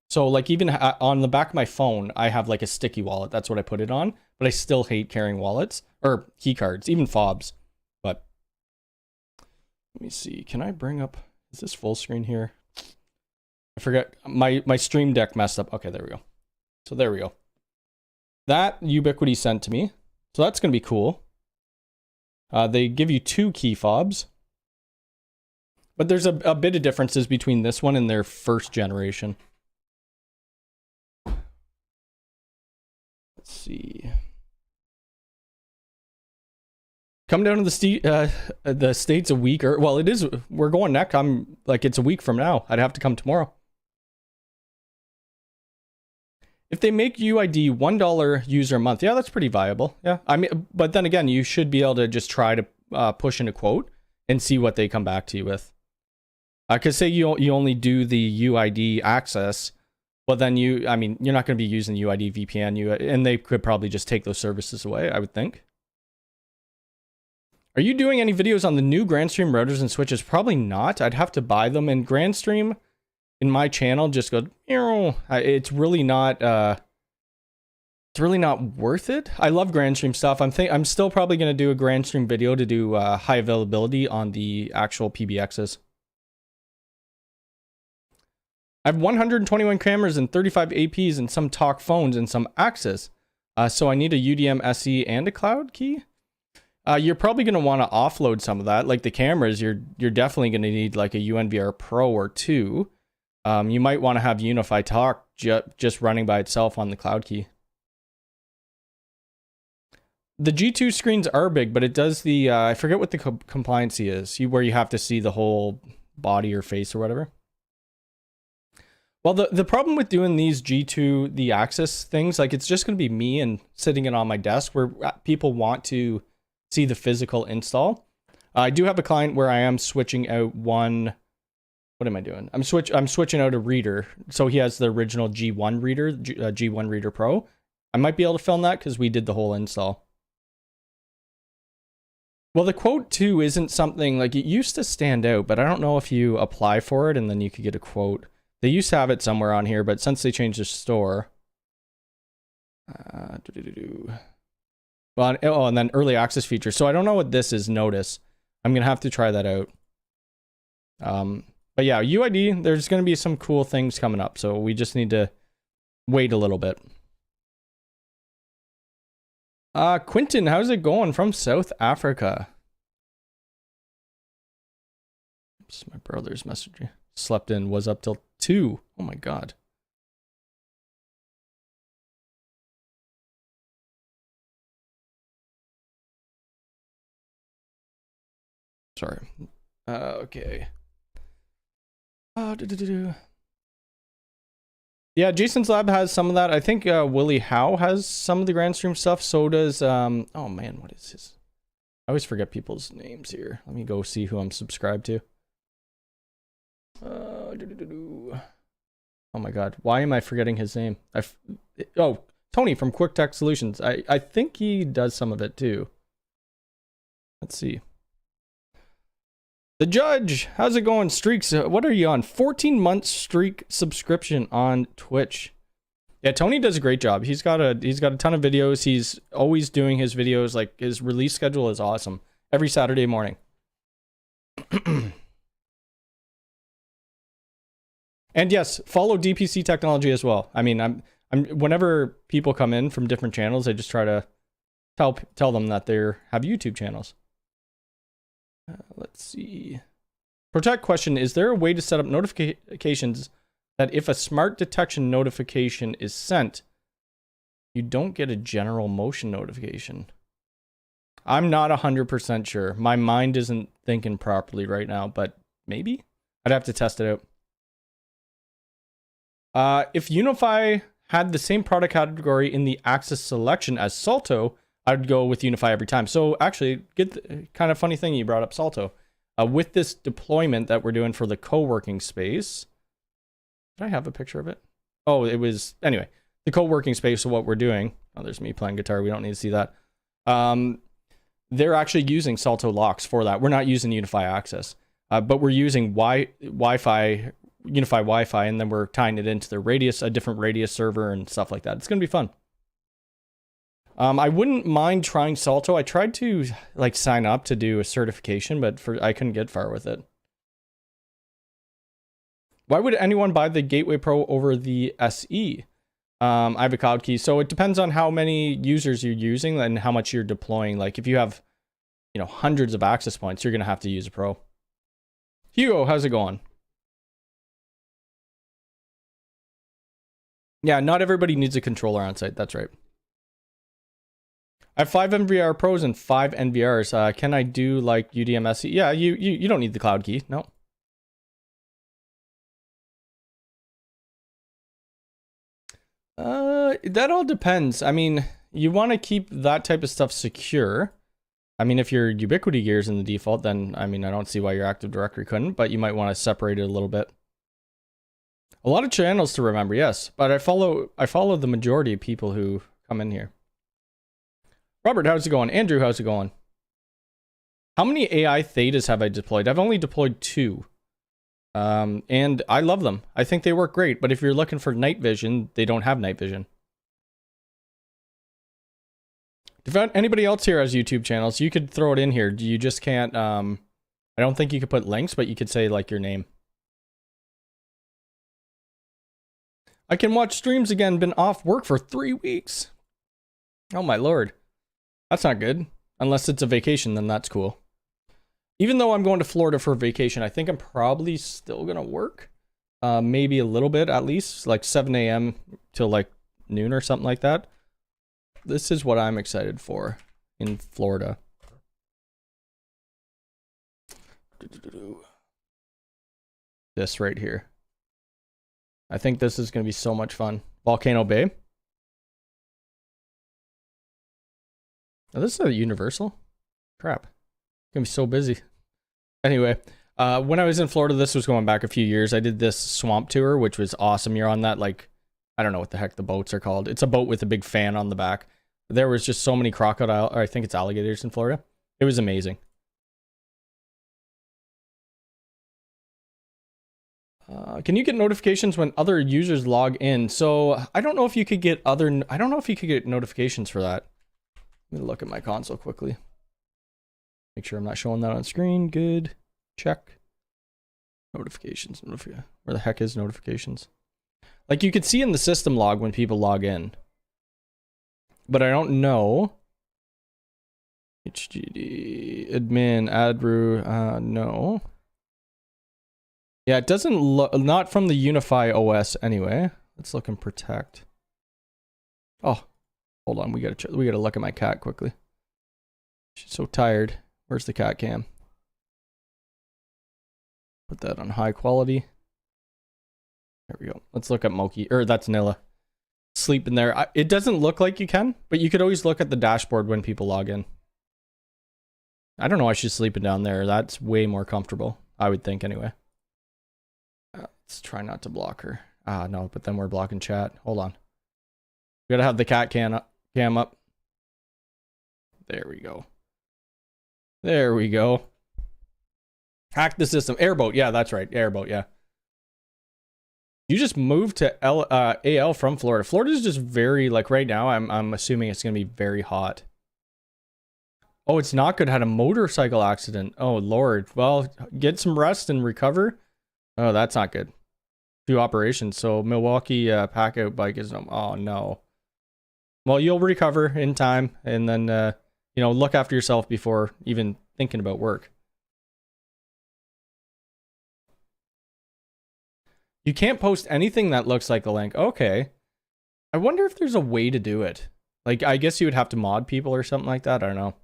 So like even on the back of my phone, I have like a sticky wallet. That's what I put it on, but I still hate carrying wallets or key cards, even fobs. But let me see. Can I bring up, is this full screen here? I forget, my Stream Deck messed up. Okay, there we go. So there we go. That Ubiquiti sent to me. So that's going to be cool. They give you 2 key fobs. But there's a bit of differences between this one and their first generation. Let's see. Come down to the States a week, or well, it is. We're going next. I'm like, it's a week from now. I'd have to come tomorrow. If they make UID $1 user a month, yeah, that's pretty viable. Yeah, I mean, but then again, you should be able to just try to push in a quote and see what they come back to you with. Because say you only do the UID access, well then you're not going to be using UID VPN, and they could probably just take those services away, I would think. Are you doing any videos on the new GrandStream routers and switches? Probably not. I'd have to buy them, and GrandStream in my channel just goes, it's really not worth it. I love GrandStream stuff. I'm still probably going to do a GrandStream video to do high availability on the actual PBXs. I have 121 cameras and 35 APs and some talk phones and some access. So I need a UDM SE and a cloud key. You're probably going to want to offload some of that. Like the cameras, you're definitely going to need like a UNVR Pro or two. You might want to have Unifi Talk just running by itself on the cloud key. The G2 screens are big, but it does the, I forget what the compliancy is, where you have to see the whole body or face or whatever. Well, the problem with doing these G2, the access things, like it's just going to be me and sitting it on my desk where people want to see the physical install. I do have a client where I am switching out one, what am I doing? I'm switching out a reader. So he has the original G1 reader, G1 Reader Pro. I might be able to film that because we did the whole install. Well, the quote 2 isn't something, like it used to stand out, but I don't know if you apply for it and then you could get a quote. They used to have it somewhere on here, but since they changed the store, well, oh, and then early access feature. So I don't know what this is. Notice. I'm gonna have to try that out. But yeah, UID. There's gonna be some cool things coming up, so we just need to wait a little bit. Quentin, how's it going from South Africa? Oops, my brother's messaging. Slept in, was up till 2. Oh my god. Sorry. Okay. Yeah, Jason's Lab has some of that. I think Willie Howe has some of the GrandStream stuff. So does oh man, what is his? I always forget people's names here. Let me go see who I'm subscribed to. Oh my god, why am I forgetting his name? Oh, Tony from Quick Tech Solutions. I think he does some of it too. Let's see. The Judge, how's it going? Streaks, what are you on? 14-month streak subscription on Twitch. Yeah, Tony does a great job. He's got a ton of videos. He's always doing his videos. Like his release schedule is awesome. Every Saturday morning. And yes, follow DPC Technology as well. I mean, I'm whenever people come in from different channels, I just try to tell them that they have YouTube channels. Let's see. Protect question, is there a way to set up notifications that if a smart detection notification is sent, you don't get a general motion notification? I'm not 100% sure. My mind isn't thinking properly right now, but maybe? I'd have to test it out. If Unifi had the same product category in the access selection as Salto, I'd go with Unifi every time. So actually, kind of funny thing you brought up Salto. With this deployment that we're doing for the co-working space, did I have a picture of it? Oh, it was, anyway, the co-working space of what we're doing. Oh, there's me playing guitar. We don't need to see that. They're actually using Salto locks for that. We're not using Unifi access, but we're using Wi-Fi, Unifi Wi-Fi, and then we're tying it into the radius, a different radius server and stuff like that. It's going to be fun. I wouldn't mind trying Salto. I tried to like sign up to do a certification, but I couldn't get far with it. Why would anyone buy the Gateway Pro over the SE? I have a cloud key, so it depends on how many users you're using and how much you're deploying. Like if you have, hundreds of access points, you're gonna have to use a Pro. Hugo, how's it going? Yeah, not everybody needs a controller on site. That's right. I have 5 NVR Pros and 5 NVRs. Can I do like UDM SE? Yeah, you don't need the cloud key. No. That all depends. I mean, you want to keep that type of stuff secure. I mean, if your Ubiquiti gear is in the default, then, I mean, I don't see why your Active Directory couldn't, but you might want to separate it a little bit. A lot of channels to remember, yes, but I follow the majority of people who come in here. Robert, how's it going? Andrew, how's it going? How many AI thetas have I deployed? I've only deployed 2. And I love them. I think they work great, but if you're looking for night vision, they don't have night vision. If anybody else here has YouTube channels, you could throw it in here. You just can't, I don't think you could put links, but you could say like your name. I can watch streams again, been off work for 3 weeks. Oh my lord. That's not good. Unless it's a vacation, then that's cool. Even though I'm going to Florida for vacation, I think I'm probably still gonna work. Maybe a little bit at least, like 7 a.m. till like noon or something like that. This is what I'm excited for in Florida. This right here. I think this is going to be so much fun. Volcano Bay. Oh, this is a Universal? Crap. It's going to be so busy. Anyway, when I was in Florida, this was going back a few years. I did this swamp tour, which was awesome. You're on that, like, I don't know what the heck the boats are called. It's a boat with a big fan on the back. There was just so many crocodile, or I think it's alligators in Florida. It was amazing. Can you get notifications when other users log in? So I don't know if you could get notifications for that. Let me look at my console quickly. Make sure I'm not showing that on screen. Good. Check. Notifications. Where the heck is notifications? Like you could see in the system log when people log in. But I don't know. HGD admin adru no. Yeah, it doesn't look, not from the Unifi OS anyway. Let's look and protect. Oh, hold on. We gotta look at my cat quickly. She's so tired. Where's the cat cam? Put that on high quality. There we go. Let's look at Moki, or that's Nilla. Sleep in there. It doesn't look like you can, but you could always look at the dashboard when people log in. I don't know why she's sleeping down there. That's way more comfortable, I would think anyway. Let's try not to block her. Ah, no, but then we're blocking chat. Hold on. We gotta have the cat cam up. There we go. There we go. Hack the system. Airboat. Yeah, that's right. Airboat, yeah. You just moved to AL from Florida. Florida is just very, like right now, I'm assuming it's going to be very hot. Oh, it's not good. Had a motorcycle accident. Oh, Lord. Well, get some rest and recover. Oh, that's not good. 2 operations. So Milwaukee pack out bike is, oh no. Well, you'll recover in time and then, you know, look after yourself before even thinking about work. You can't post anything that looks like a link. Okay. I wonder if there's a way to do it. Like, I guess you would have to mod people or something like that. I don't know.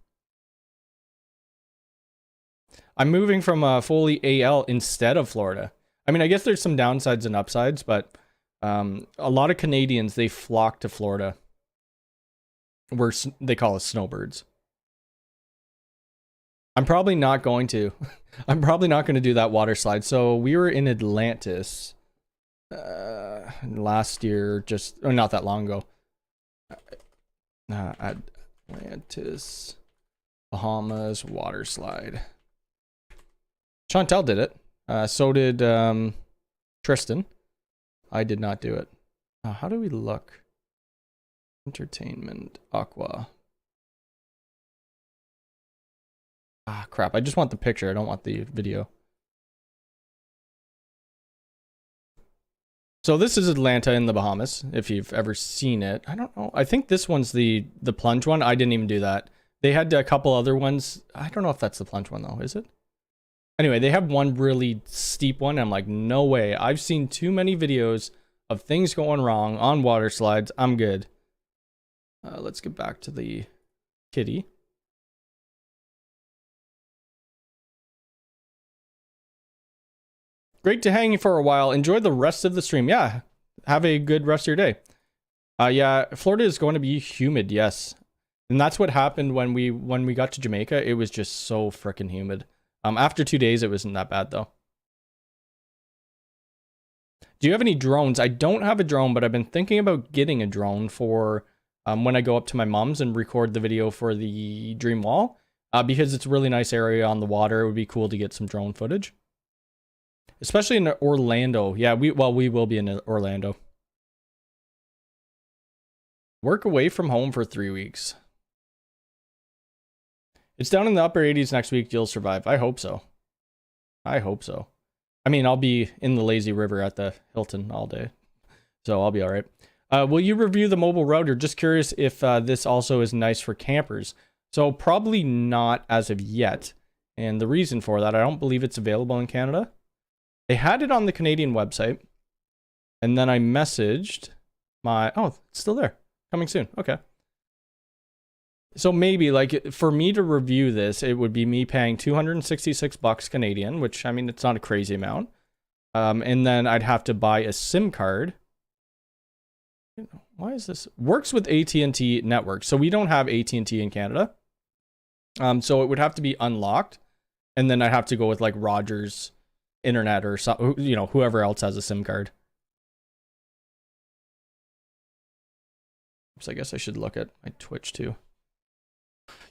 I'm moving from fully AL instead of Florida. I mean, I guess there's some downsides and upsides, but a lot of Canadians, they flock to Florida. Where they call us snowbirds. I'm probably not going to. I'm probably not going to do that water slide. So we were in Atlantis last year, just not that long ago. Atlantis, Bahamas water slide. Chantel did it. So did Tristan. I did not do it. How do we look? Entertainment, Aqua. Ah, crap. I just want the picture. I don't want the video. So this is Atlanta in the Bahamas, if you've ever seen it. I don't know. I think this one's the plunge one. I didn't even do that. They had a couple other ones. I don't know if that's the plunge one, though. Is it? Anyway, they have one really steep one. I'm like, no way. I've seen too many videos of things going wrong on water slides. I'm good. Let's get back to the kitty. Great to hang for a while. Enjoy the rest of the stream. Yeah, have a good rest of your day. Yeah, Florida is going to be humid, yes. And that's what happened when we got to Jamaica. It was just so freaking humid. After 2 days, it wasn't that bad though. Do you have any drones? I don't have a drone, but I've been thinking about getting a drone for when I go up to my mom's and record the video for the Dream Wall. Because it's a really nice area on the water. It would be cool to get some drone footage. Especially in Orlando. Yeah, we will be in Orlando. Work away from home for 3 weeks. It's down in the upper 80s next week. You'll survive. I hope so. I hope so. I mean, I'll be in the lazy river at the Hilton all day. So I'll be all right. Will you review the mobile router? Just curious if this also is nice for campers. So probably not as of yet. And the reason for that, I don't believe it's available in Canada. They had it on the Canadian website. And then I messaged my... Oh, it's still there. Coming soon. Okay. So maybe, like, for me to review this, it would be me paying $266 Canadian, which, I mean, it's not a crazy amount. And then I'd have to buy a SIM card. Why is this? Works with AT&T network. So we don't have AT&T in Canada. So it would have to be unlocked. And then I'd have to go with, like, Rogers Internet or, you know, whoever else has a SIM card. So I guess I should look at my Twitch, too.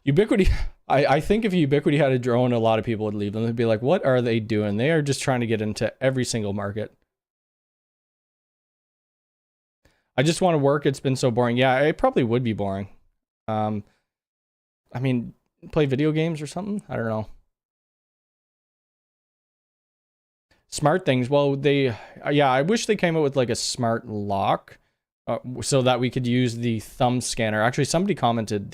Ubiquiti, I think if Ubiquiti had a drone, a lot of people would leave them. They'd be like, what are they doing? They are just trying to get into every single market. I just want to work. It's been so boring. Yeah, it probably would be boring. I mean, play video games or something? I don't know. Smart things. Well, yeah, I wish they came out with like a smart lock. So that we could use the thumb scanner. Actually, somebody commented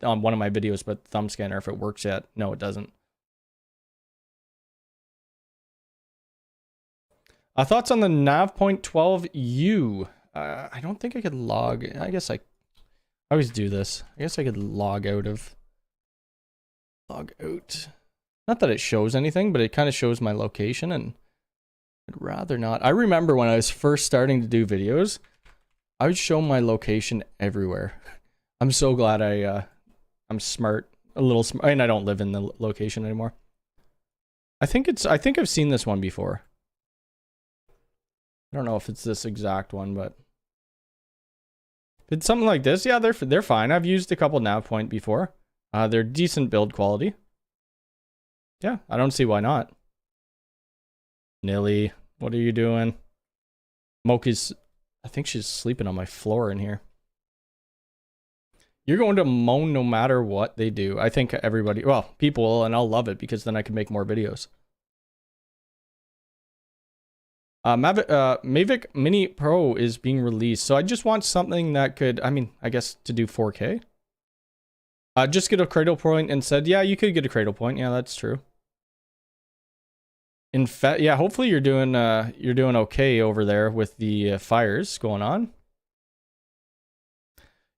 on one of my videos about thumb scanner, if it works yet. No, it doesn't. Thoughts on the NavPoint 12U? I don't think I could log. I guess I always do this. I guess I could log out. Not that it shows anything, but it kind of shows my location, and I'd rather not. I remember when I was first starting to do videos, I would show my location everywhere. I'm so glad I'm smart, a little smart, and I don't live in the location anymore. I think I've seen this one before. I don't know if it's this exact one, but if it's something like this, yeah, they're fine. I've used a couple NavPoint before. They're decent build quality. Yeah, I don't see why not. Nilly, what are you doing? Moki's, I think she's sleeping on my floor in here. You're going to moan no matter what they do. I think everybody, well, people will, and I'll love it because then I can make more videos. Mavic Mini Pro is being released. So I just want something that could, I mean, I guess to do 4K. Just get a cradle point instead. Yeah, you could get a cradle point. Yeah, that's true. In fact, yeah, hopefully you're doing okay over there with the fires going on.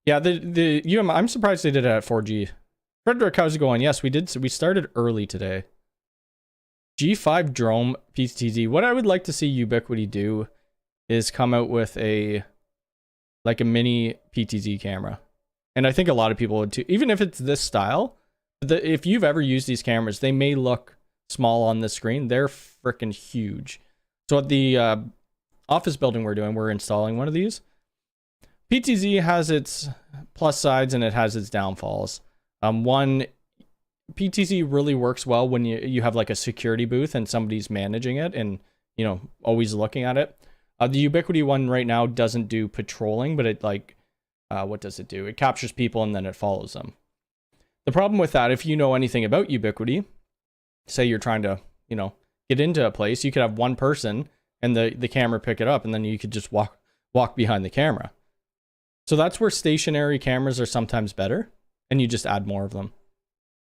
Yeah, I'm surprised they did it at 4G. Frederick, how's it going? Yes, we did. So we started early today. G5 drone PTZ. What I would like to see Ubiquiti do is come out with a mini PTZ camera. And I think a lot of people would too, even if it's this style. If you've ever used these cameras, they may look small on the screen. They're freaking huge. So at the office building we're installing one of these. PTZ has its plus sides and it has its downfalls. One, PTZ really works well when you have like a security booth and somebody's managing it and, you know, always looking at it. The Ubiquiti one right now doesn't do patrolling, but it what does it do? It captures people and then it follows them. The problem with that, if you know anything about Ubiquiti, say you're trying to, you know, get into a place, you could have one person and the camera pick it up and then you could just walk behind the camera. So that's where stationary cameras are sometimes better and you just add more of them.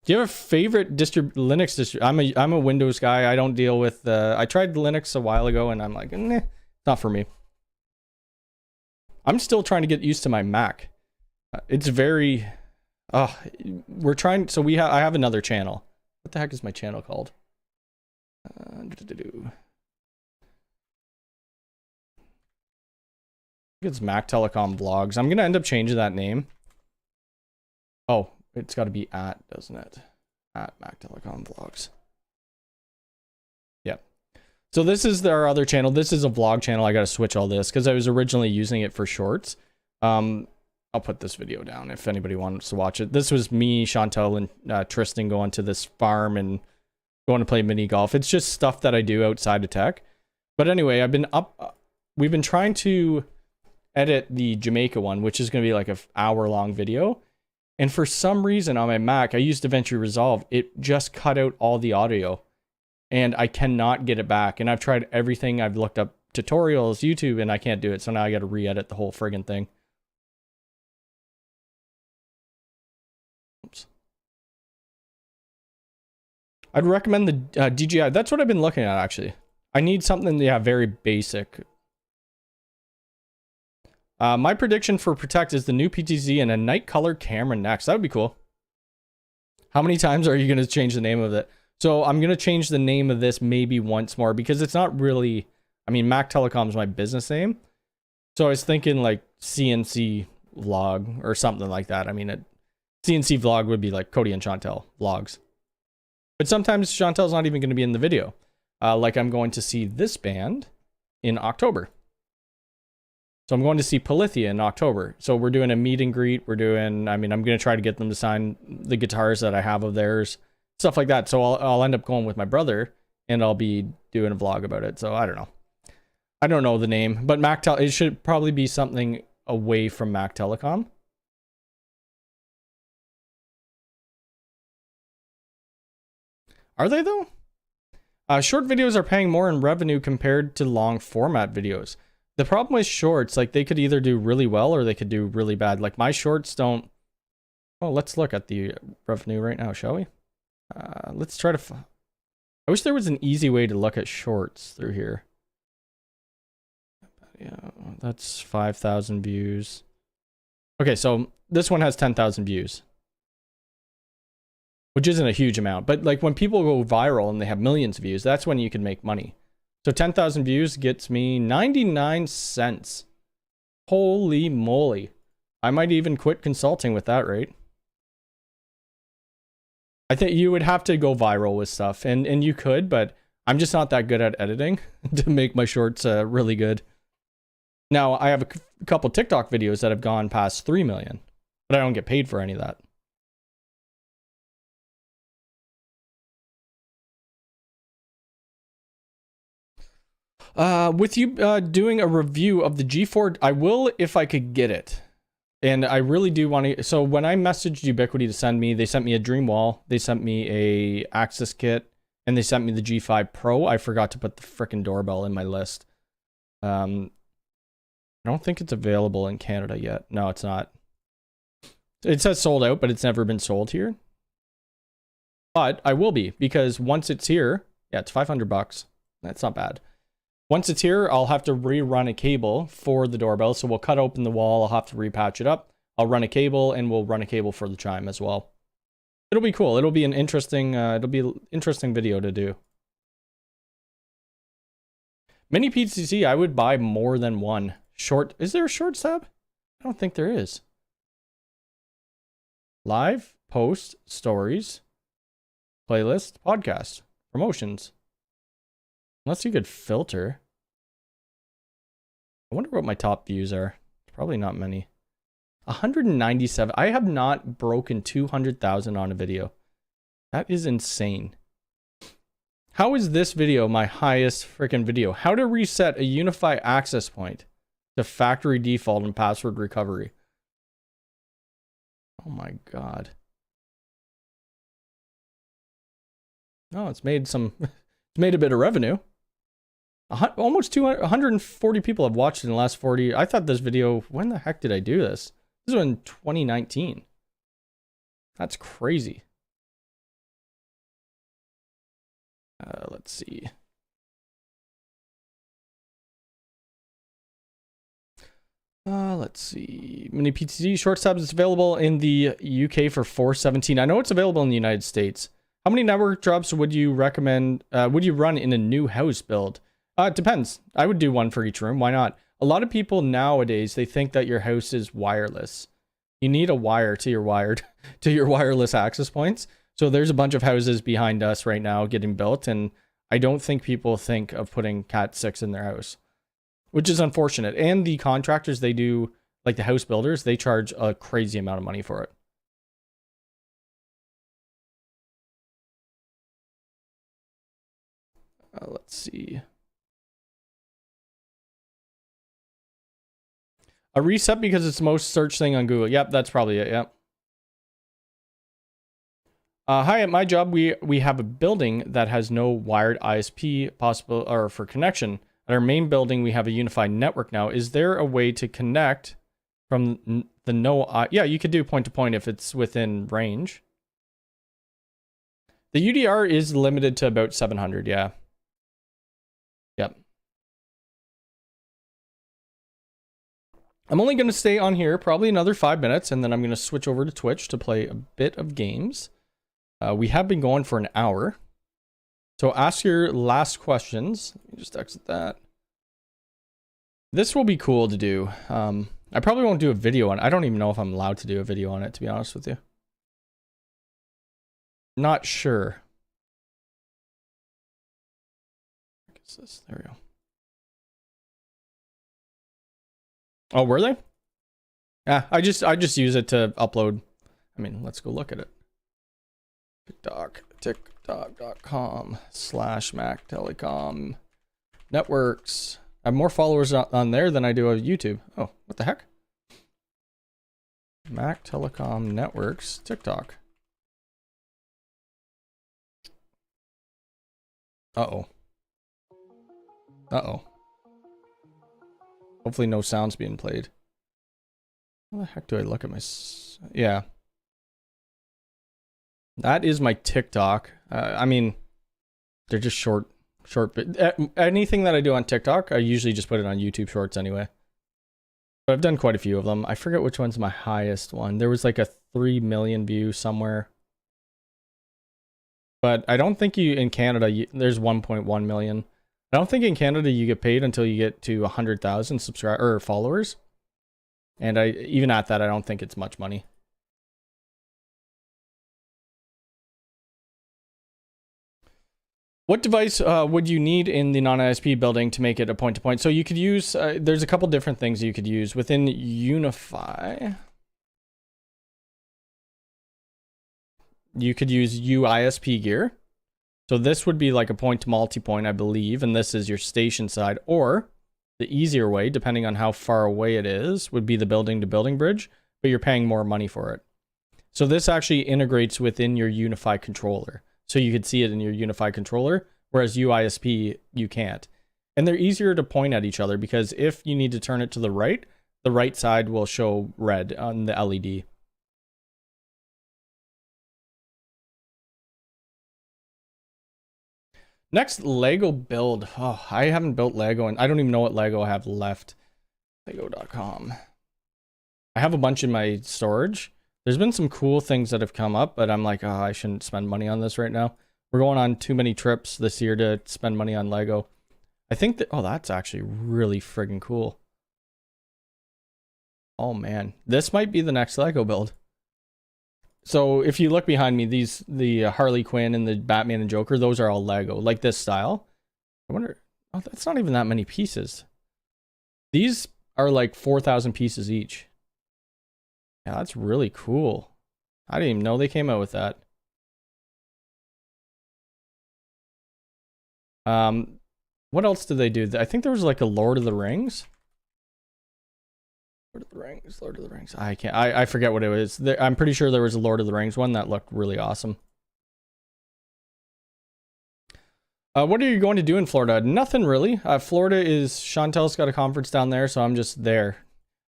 Do you have a favorite Linux distribution? I'm a Windows guy. I don't deal with I tried Linux a while ago and I'm like, nah, it's not for me. I'm still trying to get used to my Mac. It's very we're trying, so I have another channel. What the heck is my channel called? It's Mac Telecom Vlogs. I'm gonna end up changing that name. Oh, it's got to be at, doesn't it? At Mac Telecom Vlogs. Yep. So this is our other channel. This is a vlog channel. I got to switch all this because I was originally using it for shorts. I'll put this video down if anybody wants to watch it. This was me, Chantel, and Tristan going to this farm and going to play mini golf. It's just stuff that I do outside of tech. But anyway, we've been trying to edit the Jamaica one, which is going to be like an hour-long video. And for some reason on my Mac, I used DaVinci Resolve. It just cut out all the audio. And I cannot get it back. And I've tried everything. I've looked up tutorials, YouTube, and I can't do it. So now I got to re-edit the whole friggin' thing. Oops. I'd recommend the DJI. That's what I've been looking at, actually. I need something, yeah, very basic. My prediction for Protect is the new PTZ and a night color camera next. That would be cool. How many times are you going to change the name of it? So I'm going to change the name of this maybe once more because it's not really, I mean, Mac Telecom is my business name. So I was thinking like CNC vlog or something like that. I mean, CNC vlog would be like Cody and Chantel vlogs. But sometimes Chantel's not even going to be in the video. Like I'm going to see this band in October. So I'm going to see Polythia in October. So we're doing a meet and greet. I'm going to try to get them to sign the guitars that I have of theirs. Stuff like that. So I'll end up going with my brother and I'll be doing a vlog about it. So I don't know. I don't know the name, but it should probably be something away from Mac Telecom. Are they though? Short videos are paying more in revenue compared to long format videos. The problem with shorts, like they could either do really well or they could do really bad. Like my shorts don't. Oh, let's look at the revenue right now, shall we? Let's try to. I wish there was an easy way to look at shorts through here. Yeah, that's 5,000 views. Okay, so this one has 10,000 views, which isn't a huge amount. But like when people go viral and they have millions of views, that's when you can make money. So 10,000 views gets me 99 cents. Holy moly. I might even quit consulting with that rate. I think you would have to go viral with stuff, and you could, but I'm just not that good at editing to make my shorts really good. Now, I have a couple TikTok videos that have gone past 3 million, but I don't get paid for any of that. With you doing a review of the G4, I will if I could get it. And I really do want to. So when I messaged Ubiquiti to send me, they sent me a Dream Wall, they sent me a Access Kit, and they sent me the G5 Pro. I forgot to put the frickin' doorbell in my list. I don't think it's available in Canada yet. No, it's not. It says sold out, but it's never been sold here. But I will be, because once it's here, yeah, it's $500. That's not bad. Once it's here, I'll have to rerun a cable for the doorbell. So we'll cut open the wall. I'll have to repatch it up. I'll run a cable, and we'll run a cable for the chime as well. It'll be cool. It'll be an interesting, interesting video to do. Mini PCC, I would buy more than one. Short, is there a short tab? I don't think there is. Live, post, stories, playlist, podcast, promotions. Unless you could filter. I wonder what my top views are. Probably not many. 197. I have not broken 200,000 on a video. That is insane. How is this video my highest freaking video? How to reset a Unifi access point to factory default and password recovery. Oh my god. Oh, it's made some. It's made a bit of revenue. Almost 140 people have watched in the last 40. I thought this video, when the heck did I do this? This was in 2019. That's crazy. Let's see. Let's see. Mini PTZ short tabs is available in the UK for $417. I know it's available in the United States. How many network drops would you recommend? Would you run in a new house build? It depends. I would do one for each room. Why not? A lot of people nowadays, they think that your house is wireless. You need a wire to your to your wireless access points. So there's a bunch of houses behind us right now getting built, and I don't think people think of putting Cat 6 in their house, which is unfortunate. And the contractors, they do, like the house builders, they charge a crazy amount of money for it. Let's see. A reset because it's the most searched thing on Google. Yep, that's probably it. Yep. Hi, at my job, we have a building that has no wired ISP possible or for connection. At our main building, we have a unified network now. Is there a way to connect from the no? Yeah, you could do point to point if it's within range. The UDR is limited to about 700. Yeah. Yep. I'm only going to stay on here probably another 5 minutes, and then I'm going to switch over to Twitch to play a bit of games. We have been going for an hour. So ask your last questions. Let me just exit that. This will be cool to do. I probably won't do a video on it. I don't even know if I'm allowed to do a video on it, to be honest with you. Not sure. There we go. Oh, were they? Yeah, I just use it to upload. I mean, let's go look at it. TikTok.com/Mac Telecom Networks. I have more followers on there than I do on YouTube. Oh, what the heck? Mac Telecom Networks, TikTok. Uh-oh. Uh-oh. Hopefully no sound's being played. How the heck do I look at my... Yeah. That is my TikTok. I mean, they're just short. Anything that I do on TikTok, I usually just put it on YouTube Shorts anyway. But I've done quite a few of them. I forget which one's my highest one. There was like a 3 million view somewhere. But I don't think in Canada, there's 1.1 million. I don't think in Canada you get paid until you get to 100,000 subscribers or followers. And even at that, I don't think it's much money. What device would you need in the non-ISP building to make it a point-to-point? So you could use, there's a couple different things you could use within Unifi. You could use UISP gear. So this would be like a point-to-multipoint, I believe, and this is your station side. Or the easier way, depending on how far away it is, would be the building-to-building bridge, but you're paying more money for it. So this actually integrates within your Unifi controller. So you could see it in your Unifi controller, whereas UISP, you can't. And they're easier to point at each other because if you need to turn it to the right side will show red on the LED. Next, Lego build. Oh, I haven't built Lego, and I don't even know what Lego I have left. Lego.com. I have a bunch in my storage. There's been some cool things that have come up, but I'm like, oh, I shouldn't spend money on this right now. We're going on too many trips this year to spend money on Lego. I think that, oh, that's actually really friggin' cool. Oh man, this might be the next Lego build. So if you look behind me, the Harley Quinn and the Batman and Joker, those are all Lego, like this style. I wonder, oh, that's not even that many pieces. These are like 4,000 pieces each. Yeah, that's really cool. I didn't even know they came out with that. What else did they do? I think there was like a Lord of the Rings. Lord of the Rings. I forget what it was. I'm pretty sure there was a Lord of the Rings one that looked really awesome. What are you going to do in Florida? Nothing really. Florida is, Chantel's got a conference down there, so I'm just there.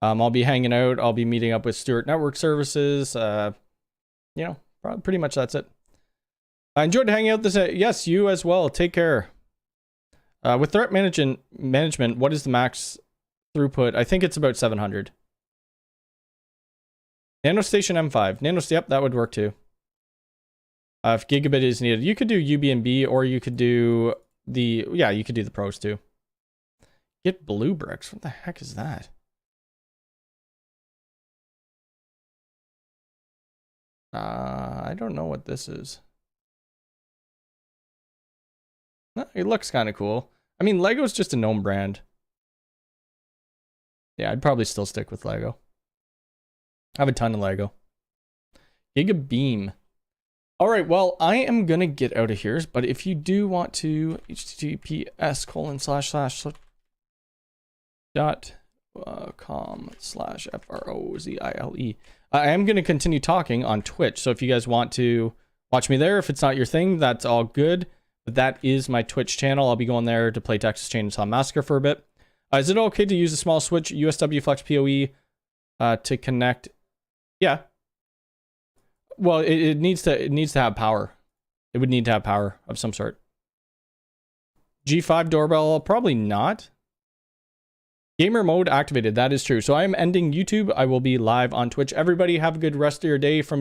I'll be hanging out. I'll be meeting up with Stewart Network Services. You know, pretty much that's it. I enjoyed hanging out this. Yes, you as well. Take care. With threat management, what is the max throughput? I think it's about 700. NanoStation M5. Yep, that would work too. If gigabit is needed, you could do UBNB or you could do you could do the pros too. Get blue bricks. What the heck is that? I don't know what this is. It looks kind of cool. I mean, Lego's just a known brand. Yeah, I'd probably still stick with Lego. I have a ton of Lego. Giga Beam. All right, well, I am going to get out of here, but if you do want to, https://.com/FROZILE. I am going to continue talking on Twitch, so if you guys want to watch me there, if it's not your thing, that's all good. But that is my Twitch channel. I'll be going there to play Texas Chainsaw Massacre for a bit. Is it okay to use a small switch, USW Flex PoE, to connect? Yeah. Well, it needs to have power. It would need to have power of some sort. G5 doorbell, probably not. Gamer mode activated. That is true. So I am ending YouTube. I will be live on Twitch. Everybody have a good rest of your day from